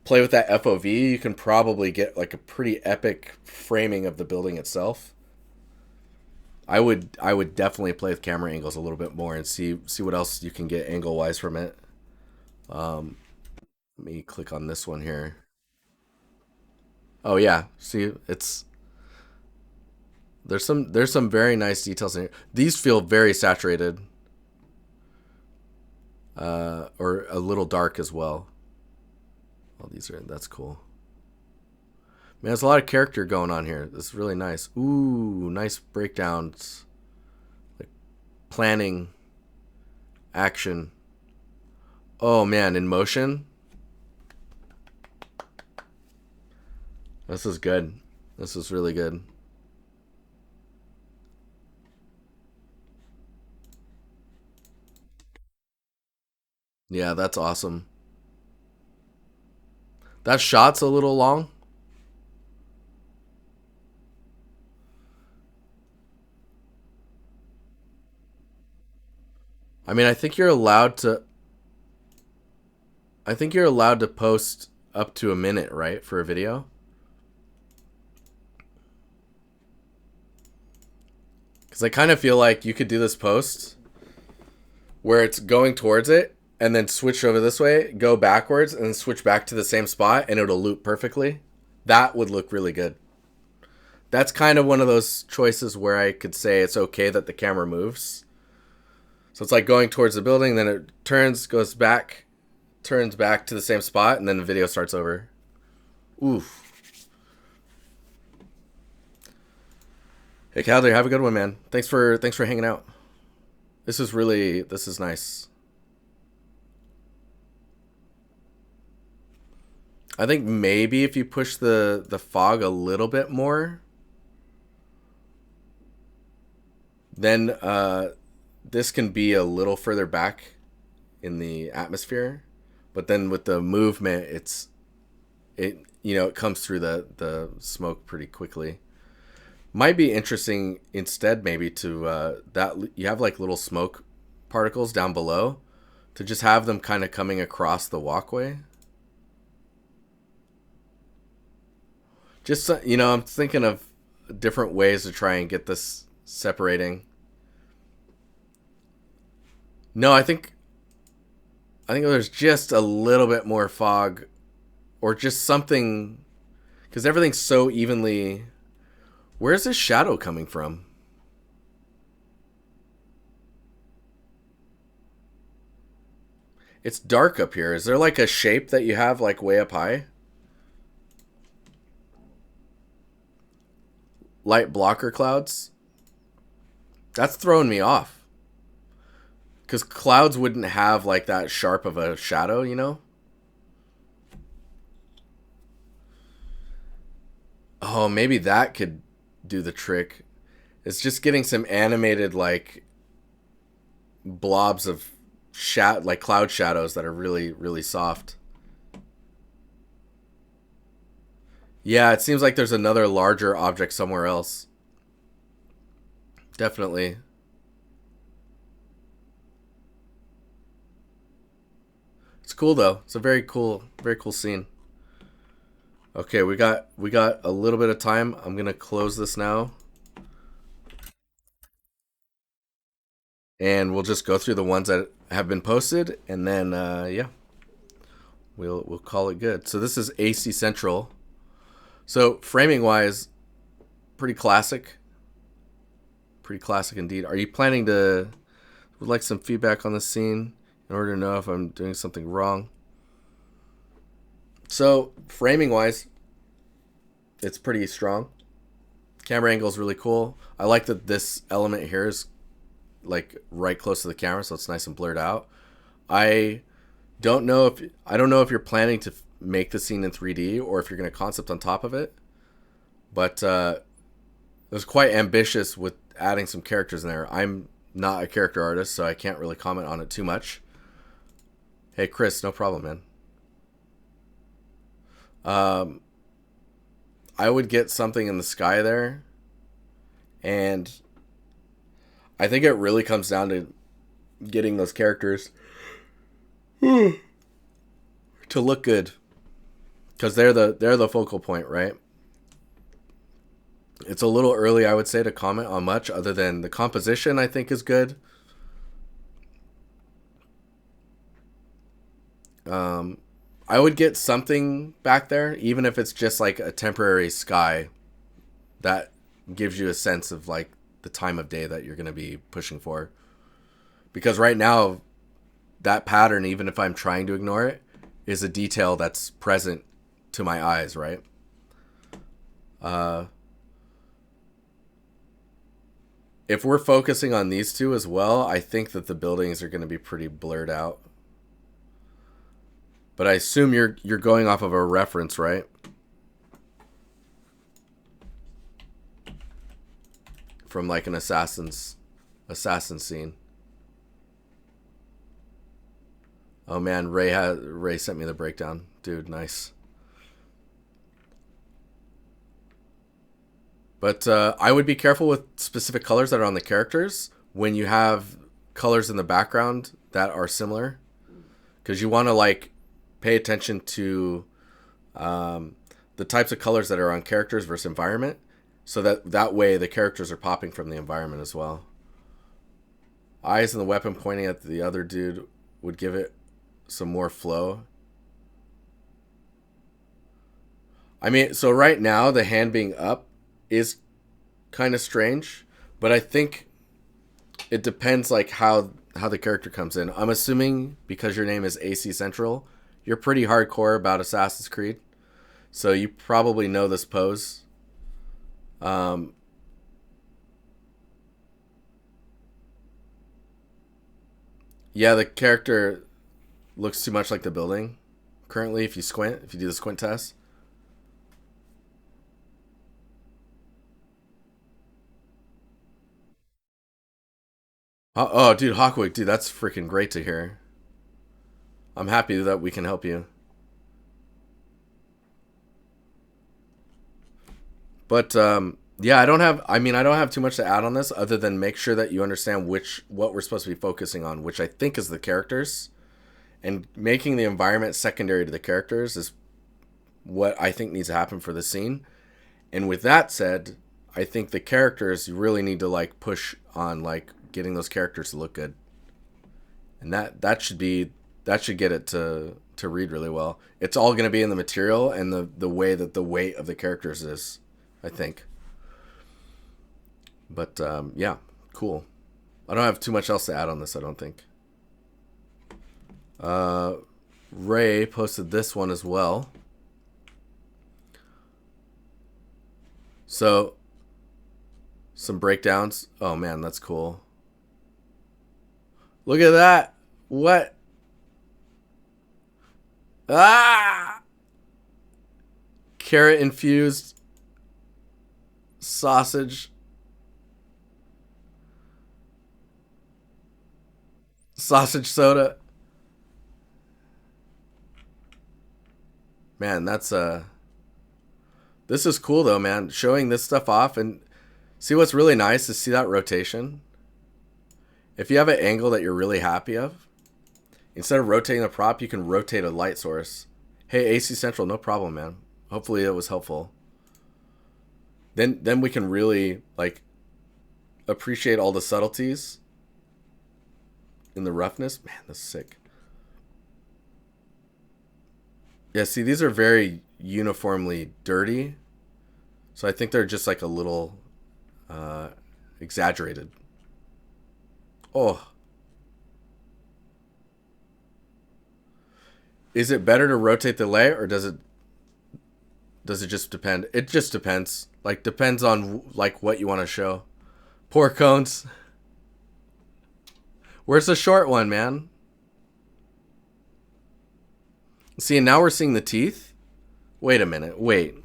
play with that FOV, you can probably get like a pretty epic framing of the building itself. I would definitely play with camera angles a little bit more and see what else you can get angle wise from it. Let me click on this one here. Oh yeah, see, there's some very nice details in here. These feel very saturated, or a little dark as well. Oh, that's cool. Man, there's a lot of character going on here. This is really nice. Ooh, nice breakdowns, like planning, action. Oh man, in motion. This is good. This is really good. Yeah, that's awesome. That shot's a little long. I mean, I think you're allowed to post up to a minute, right, for a video? Because I kind of feel like you could do this post where it's going towards it and then switch over this way, go backwards, and then switch back to the same spot, and it'll loop perfectly. That would look really good. That's kind of one of those choices where I could say it's okay that the camera moves. So it's like going towards the building, then it turns, goes back, turns back to the same spot, and then the video starts over. Oof. Hey Calder, have a good one, man. Thanks for hanging out. This is nice. I think maybe if you push the fog a little bit more, then this can be a little further back in the atmosphere. But then with the movement, it comes through the smoke pretty quickly. Might be interesting instead maybe to that you have like little smoke particles down below, to just have them kind of coming across the walkway. Just I'm thinking of different ways to try and get this separating. No, I think there's just a little bit more fog, or just something, because everything's so evenly. Where's this shadow coming from? It's dark up here. Is there like a shape that you have like way up high? Light blocker clouds? That's throwing me off. Because clouds wouldn't have like that sharp of a shadow, you know? Oh, maybe that could do the trick. It's just getting some animated like blobs of like cloud shadows that are really, really soft. Yeah, it seems like there's another larger object somewhere else. Definitely. It's cool though. It's a very cool scene. Okay, we got a little bit of time. I'm gonna close this now, and we'll just go through the ones that have been posted, and then yeah, we'll call it good. So this is AC Central. So framing wise, pretty classic. Pretty classic indeed. Are you planning to would like some feedback on the scene in order to know if I'm doing something wrong? So framing wise, it's pretty strong. Camera angle is really cool. I like that this element here is like right close to the camera, so it's nice and blurred out. I I don't know if you're planning to make the scene in 3D or if you're going to concept on top of it, but it was quite ambitious with adding some characters in there. I'm not a character artist, so I can't really comment on it too much. Hey Chris, no problem, man. I would get something in the sky there, and I think it really comes down to getting those characters to look good, because they're the focal point, right? It's a little early, I would say, to comment on much other than the composition. I think is good. I would get something back there, even if it's just like a temporary sky that gives you a sense of like the time of day that you're going to be pushing for. Because right now, that pattern, even if I'm trying to ignore it, is a detail that's present to my eyes, right? If we're focusing on these two as well, I think that the buildings are going to be pretty blurred out. But I assume you're going off of a reference, right? From like an assassin scene. Oh man, Ray sent me the breakdown. Dude, nice. But I would be careful with specific colors that are on the characters when you have colors in the background that are similar, because you want to like pay attention to the types of colors that are on characters versus environment, so that way the characters are popping from the environment as well. Eyes and the weapon pointing at the other dude would give it some more flow. I mean, so right now the hand being up is kind of strange, but I think it depends like how the character comes in. I'm assuming because your name is AC Central, you're pretty hardcore about Assassin's Creed, so you probably know this pose. Yeah, the character looks too much like the building currently if you do the squint test. Oh, dude, Hawkwick, dude, that's freaking great to hear. I'm happy that we can help you. But yeah, I don't have too much to add on this other than make sure that you understand what we're supposed to be focusing on, which I think is the characters, and making the environment secondary to the characters is what I think needs to happen for the scene. And with that said, I think the characters, you really need to like push on like getting those characters to look good. And that should get it to read really well. It's all going to be in the material and the way that the weight of the characters is, I think. But yeah, cool. I don't have too much else to add on this, I don't think. Ray posted this one as well. So, some breakdowns. Oh man, that's cool. Look at that. What? Ah! Carrot infused sausage. Sausage soda. Man, that's this is cool though, man. Showing this stuff off and see what's really nice is see that rotation. If you have an angle that you're really happy of, instead of rotating the prop, you can rotate a light source. Hey, AC Central, no problem, man. Hopefully it was helpful. Then we can really like appreciate all the subtleties in the roughness. Man, that's sick. Yeah, see, these are very uniformly dirty. So I think they're just like a little exaggerated. Oh. Is it better to rotate the layer or does it just depend? It just depends. Like depends on like what you want to show. Poor cones. Where's the short one, man? See, and now we're seeing the teeth. Wait a minute. Wait.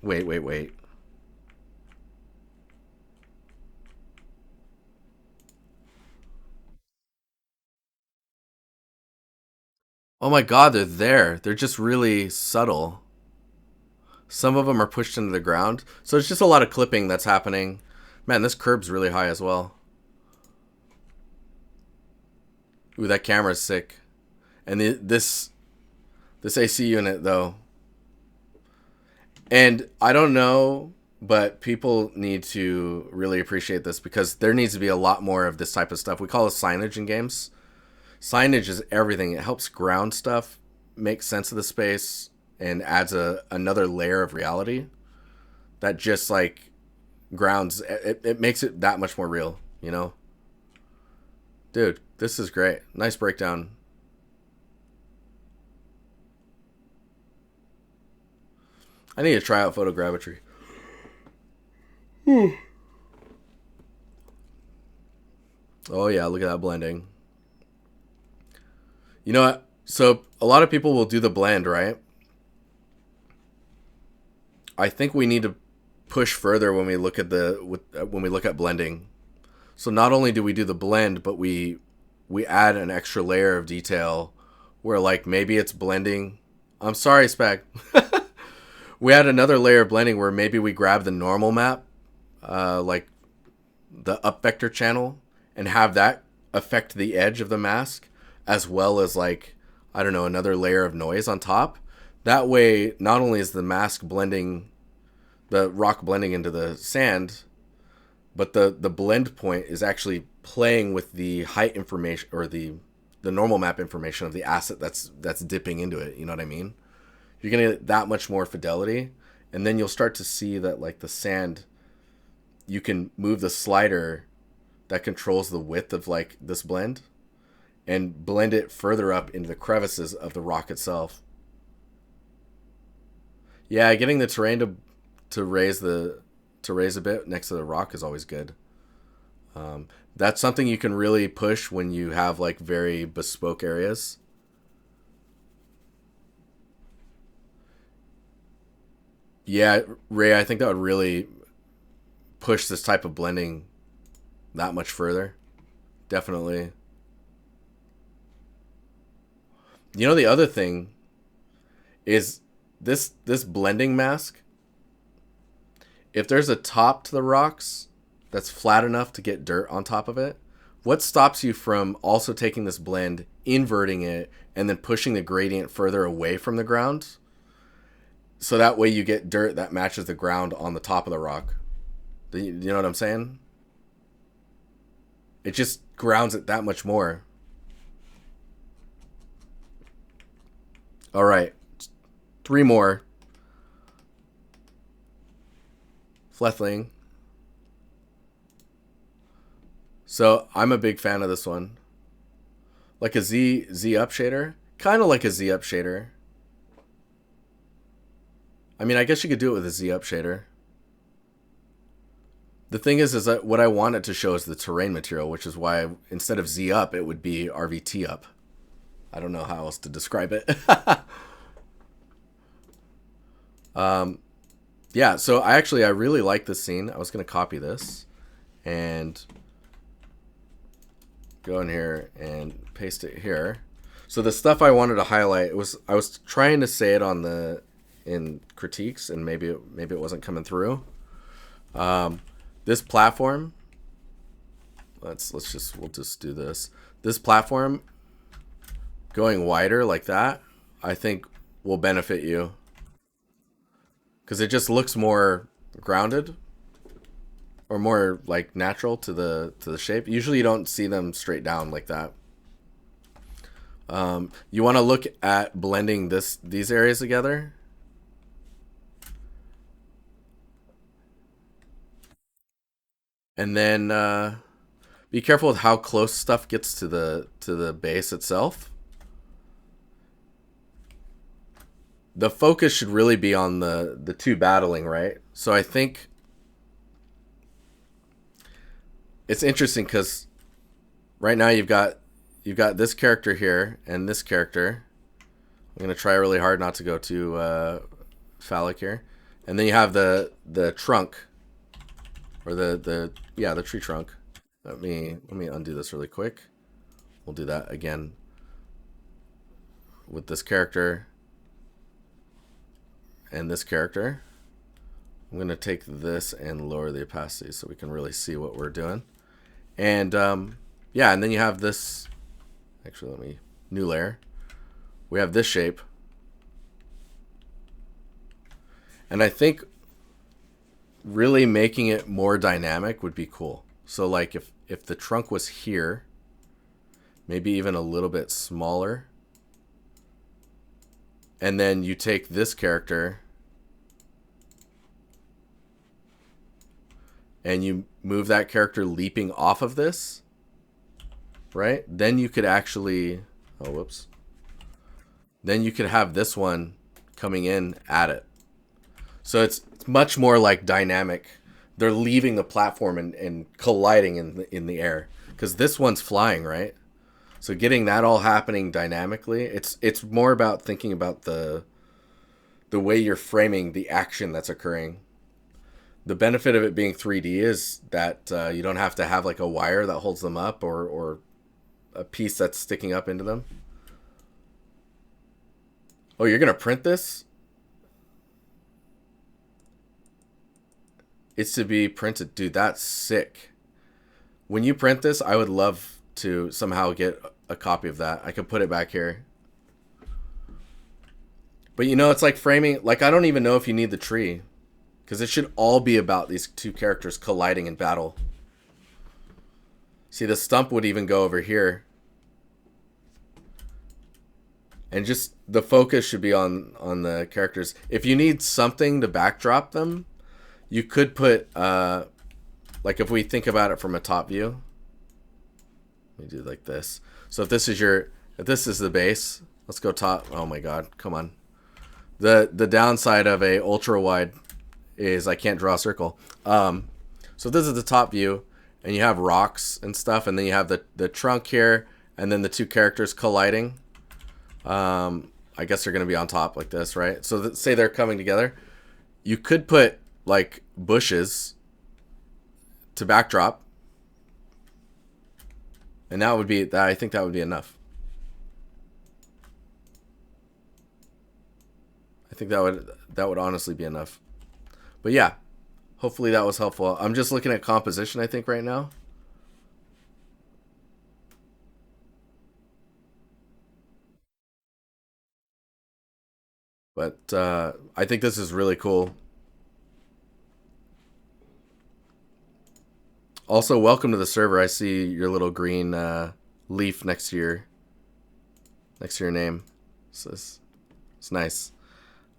Oh my god, they're there. They're just really subtle. Some of them are pushed into the ground. So it's just a lot of clipping that's happening. Man, this curb's really high as well. Ooh, that camera's sick. And this AC unit, though. And I don't know, but people need to really appreciate this because there needs to be a lot more of this type of stuff. We call it signage in games. Signage is everything. It helps ground stuff, make sense of the space, and adds another layer of reality that just like grounds. It makes it that much more real, you know? Dude, this is great. Nice breakdown. I need to try out photogravmetry. Oh yeah, look at that blending. You know what? So a lot of people will do the blend, right? I think we need to push further when we look at blending. So not only do we do the blend, but we add an extra layer of detail where like maybe it's blending. I'm sorry, Spag. We add another layer of blending where maybe we grab the normal map, like the up vector channel, and have that affect the edge of the mask, as well as like, I don't know, another layer of noise on top. That way, not only is the mask blending, the rock blending into the sand, but the blend point is actually playing with the height information or the normal map information of the asset that's dipping into it. You know what I mean? You're gonna get that much more fidelity, and then you'll start to see that like the sand, you can move the slider that controls the width of like this blend and blend it further up into the crevices of the rock itself. Yeah, getting the terrain to raise a bit next to the rock is always good. That's something you can really push when you have like very bespoke areas. Yeah, Ray, I think that would really push this type of blending that much further. Definitely. You know, the other thing is this blending mask. If there's a top to the rocks that's flat enough to get dirt on top of it, what stops you from also taking this blend, inverting it, and then pushing the gradient further away from the ground? So that way you get dirt that matches the ground on the top of the rock. Do you know what I'm saying? It just grounds it that much more. All right. 3 more. Flethling. So I'm a big fan of this one. Like a Z up shader, kind of like a Z up shader. I mean, I guess you could do it with a Z up shader. The thing is that what I want it to show is the terrain material, which is why instead of Z up, it would be RVT up. I don't know how else to describe it. Yeah, so I really like this scene. I was going to copy this and go in here and paste it here. So the stuff I wanted to highlight, I was trying to say it in critiques, and maybe it wasn't coming through. This platform, we'll just do this. This platform going wider like that, I think will benefit you because it just looks more grounded or more like natural to the shape. Usually you don't see them straight down like that. You want to look at blending these areas together. And then be careful with how close stuff gets to the base itself. The focus should really be on the two battling, right? So I think it's interesting because right now you've got this character here and this character. I'm gonna try really hard not to go too phallic here, and then you have the trunk, or the tree trunk. Let me undo this really quick. We'll do that again with this character and this character. I'm going to take this and lower the opacity so we can really see what we're doing. And yeah, and then you have this. Actually, new layer. We have this shape. And I think really making it more dynamic would be cool. So like if the trunk was here, maybe even a little bit smaller, and then you take this character and you move that character leaping off of this, right? Then you could actually, oh, whoops. Then you could have this one coming in at it. So it's much more like dynamic. They're leaving the platform and colliding in the air, because this one's flying, right? So getting that all happening dynamically, it's more about thinking about the way you're framing the action that's occurring. The benefit of it being 3D is that you don't have to have like a wire that holds them up or a piece that's sticking up into them. Oh, you're gonna print this? It's to be printed. Dude, that's sick. When you print this, I would love to somehow get a copy of that. I could put it back here. But you know, it's like framing, like I don't even know if you need the tree, because it should all be about these two characters colliding in battle. See, the stump would even go over here. And just the focus should be on the characters. If you need something to backdrop them, you could put, like if we think about it from a top view, let me do like this. So if this is the base, let's go top. Oh my God, come on. The downside of a ultra wide is I can't draw a circle. So this is the top view, and you have rocks and stuff, and then you have the trunk here, and then the two characters colliding. I guess they're gonna be on top like this, right? So say they're coming together. You could put like bushes to backdrop, and that would be that. I think that would be enough. I think that would honestly be enough. But yeah, hopefully that was helpful. I'm just looking at composition, I think, right now. But I think this is really cool. Also, welcome to the server. I see your little green leaf next to your name. So it's nice.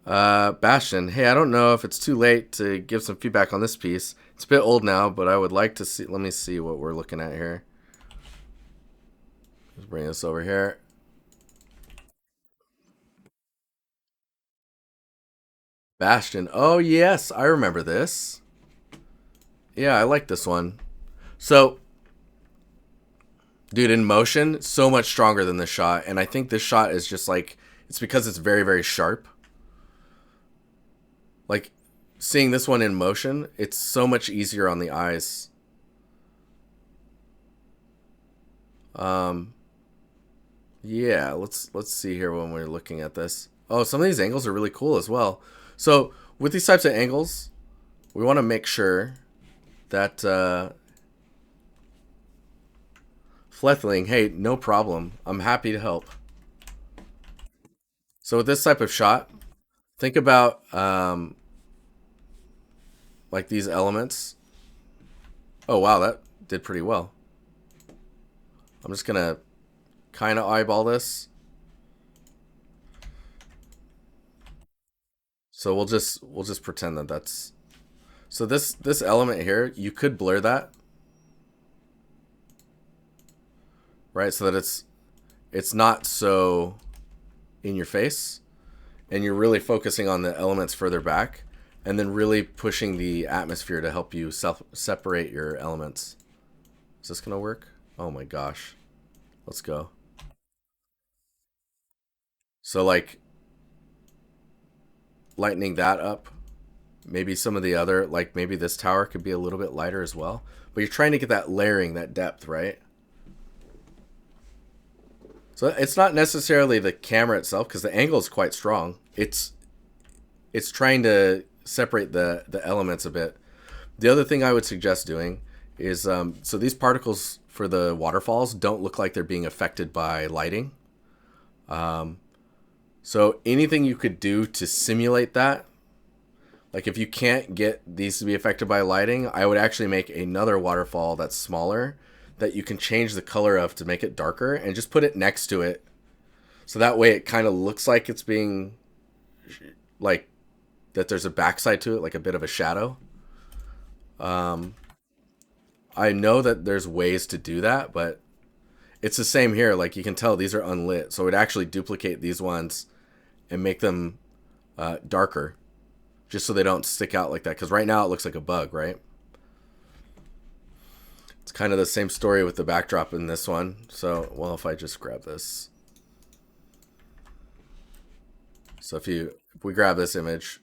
Bastion. Hey, I don't know if it's too late to give some feedback on this piece. It's a bit old now, but I would like to see. Let me see what we're looking at here. Let's bring this over here. Bastion. Oh, yes, I remember this. Yeah, I like this one. So, dude, in motion, so much stronger than this shot. And I think this shot is just like, it's because it's very, very sharp. Like, seeing this one in motion, it's so much easier on the eyes. Um, yeah, let's see here when we're looking at this. Oh, some of these angles are really cool as well. So with these types of angles, we want to make sure that Flethling, hey, no problem. I'm happy to help. So with this type of shot, think about like these elements. Oh wow, that did pretty well. I'm just gonna kind of eyeball this. So we'll just pretend that that's so this element here, you could blur that, right? So that it's not so in your face, and you're really focusing on the elements further back, and then really pushing the atmosphere to help you separate your elements. Is this gonna work? Oh my gosh, let's go. So like lightening that up. Maybe some of the other, like maybe this tower could be a little bit lighter as well. But you're trying to get that layering, that depth, right? So it's not necessarily the camera itself because the angle is quite strong. It's trying to separate the elements a bit. The other thing I would suggest doing is so these particles for the waterfalls don't look like they're being affected by lighting. So anything you could do to simulate that, like if you can't get these to be affected by lighting, I would actually make another waterfall that's smaller that you can change the color of to make it darker and just put it next to it. So that way it kind of looks like it's being like that there's a backside to it, like a bit of a shadow. I know that there's ways to do that, but it's the same here. Like you can tell these are unlit. So it would actually duplicate these ones and make them darker just so they don't stick out like that. Because right now it looks like a bug, right? It's kind of the same story with the backdrop in this one. So, well, if I just grab this. So if we grab this image,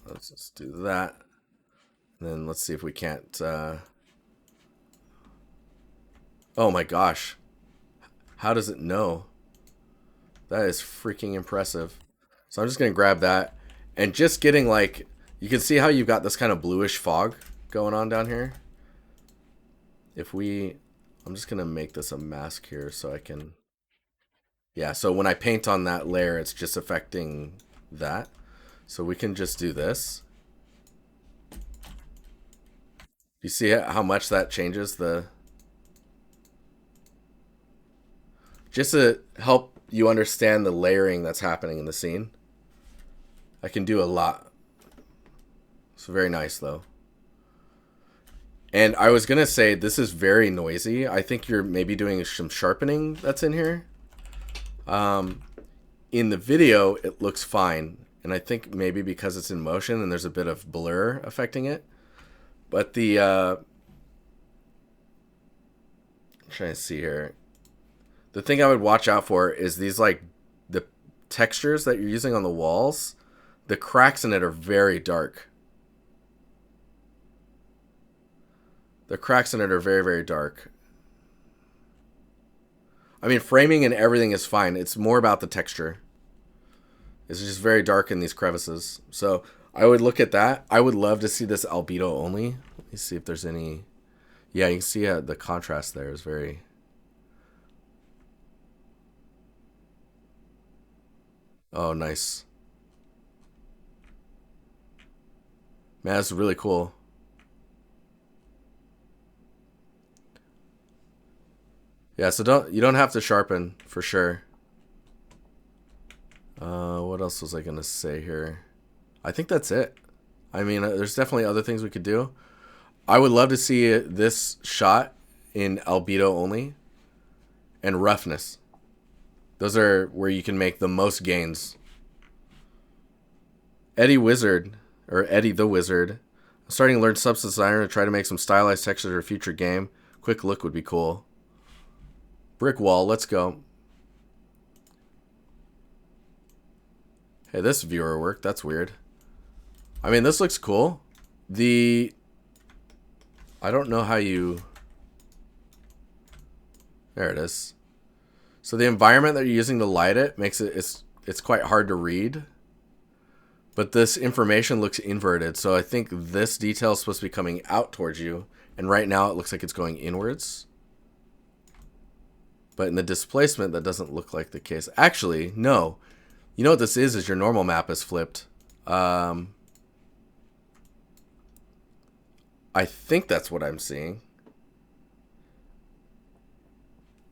let's just do that. And then let's see if we can't. Oh my gosh. How does it know? That is freaking impressive. So I'm just going to grab that. And just getting like, you can see how you've got this kind of bluish fog going on down here. If we, I'm just going to make this a mask here so I can, yeah, so when I paint on that layer, it's just affecting that. So we can just do this. You see how much that changes the, just to help you understand the layering that's happening in the scene. I can do a lot. It's very nice though. And I was gonna say this is very noisy. I think you're maybe doing some sharpening that's in here. In the video, it looks fine, and I think maybe because it's in motion and there's a bit of blur affecting it. But the I'm trying to see here. The thing I would watch out for is these like the textures that you're using on the walls. The cracks in it are very dark. The cracks in it are very, very dark. I mean, framing and everything is fine. It's more about the texture. It's just very dark in these crevices. So I would look at that. I would love to see this albedo only. Let me see if there's any. Yeah, you can see the contrast there is very. Oh, nice. Man, that's really cool. Yeah, so you don't have to sharpen for sure. What what else was I going to say here? I think that's it. I mean, there's definitely other things we could do. I would love to see this shot in albedo only and roughness. Those are where you can make the most gains. Eddie Wizard, or Eddie the Wizard. I'm starting to learn Substance Designer and try to make some stylized textures for a future game. Quick look would be cool. Brick wall, let's go. Hey, this viewer worked. That's weird. I mean, this looks cool. I don't know how you... There it is. So the environment that you're using to light it makes it... It's quite hard to read. But this information looks inverted. So I think this detail is supposed to be coming out towards you. And right now it looks like it's going inwards. But in the displacement, that doesn't look like the case. Actually, no. You know what this is your normal map is flipped. I think that's what I'm seeing.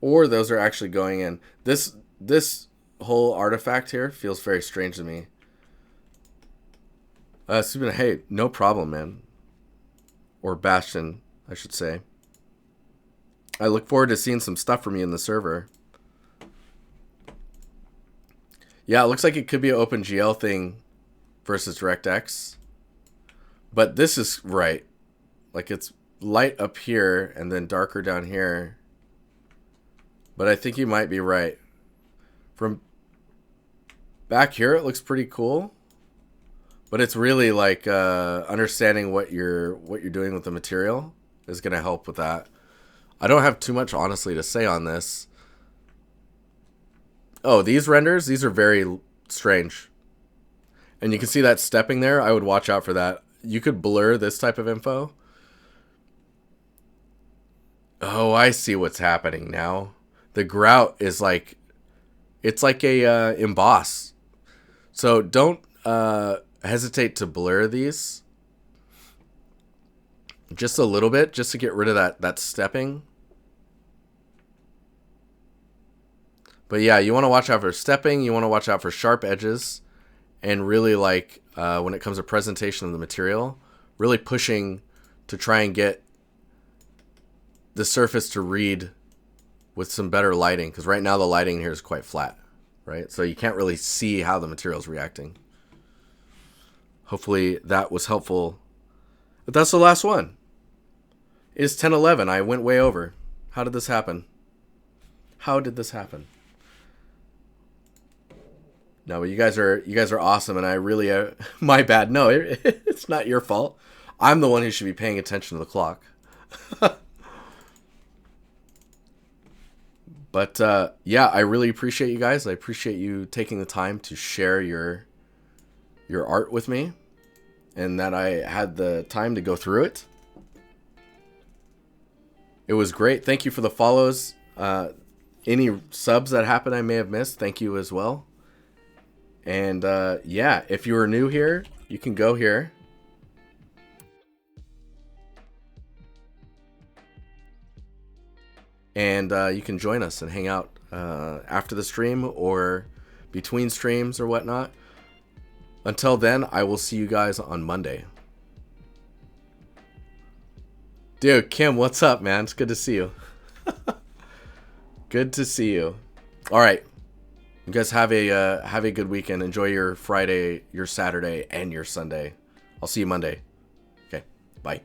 Or those are actually going in. This whole artifact here feels very strange to me. Subin, hey, no problem, man. Or Bastion, I should say. I look forward to seeing some stuff from you in the server. Yeah, it looks like it could be an OpenGL thing versus DirectX. But this is right. Like it's light up here and then darker down here. But I think you might be right. From back here, it looks pretty cool. But it's really like understanding what you're doing with the material is going to help with that. I don't have too much, honestly, to say on this. Oh, these renders, these are very strange. And you can see that stepping there. I would watch out for that. You could blur this type of info. Oh, I see what's happening now. The grout is like, it's like a emboss. So don't hesitate to blur these. Just a little bit, just to get rid of that stepping. But yeah, you want to watch out for stepping. You want to watch out for sharp edges. And really like, when it comes to presentation of the material, really pushing to try and get the surface to read with some better lighting. Because right now the lighting here is quite flat, right? So you can't really see how the material is reacting. Hopefully that was helpful. But that's the last one. It's 10:11. I went way over. How did this happen? How did this happen? No, but you guys are awesome, and I really my bad. No, it's not your fault. I'm the one who should be paying attention to the clock. But yeah, I really appreciate you guys. I appreciate you taking the time to share your art with me, and that I had the time to go through it. It was great. Thank you for the follows. Any subs that happened I may have missed, thank you as well. And yeah, if you are new here, you can go here. And you can join us and hang out after the stream or between streams or whatnot. Until then, I will see you guys on Monday. Dude, Kim, what's up, man? It's good to see you. Good to see you. All right. You guys have a good weekend. Enjoy your Friday, your Saturday, and your Sunday. I'll see you Monday. Okay, bye.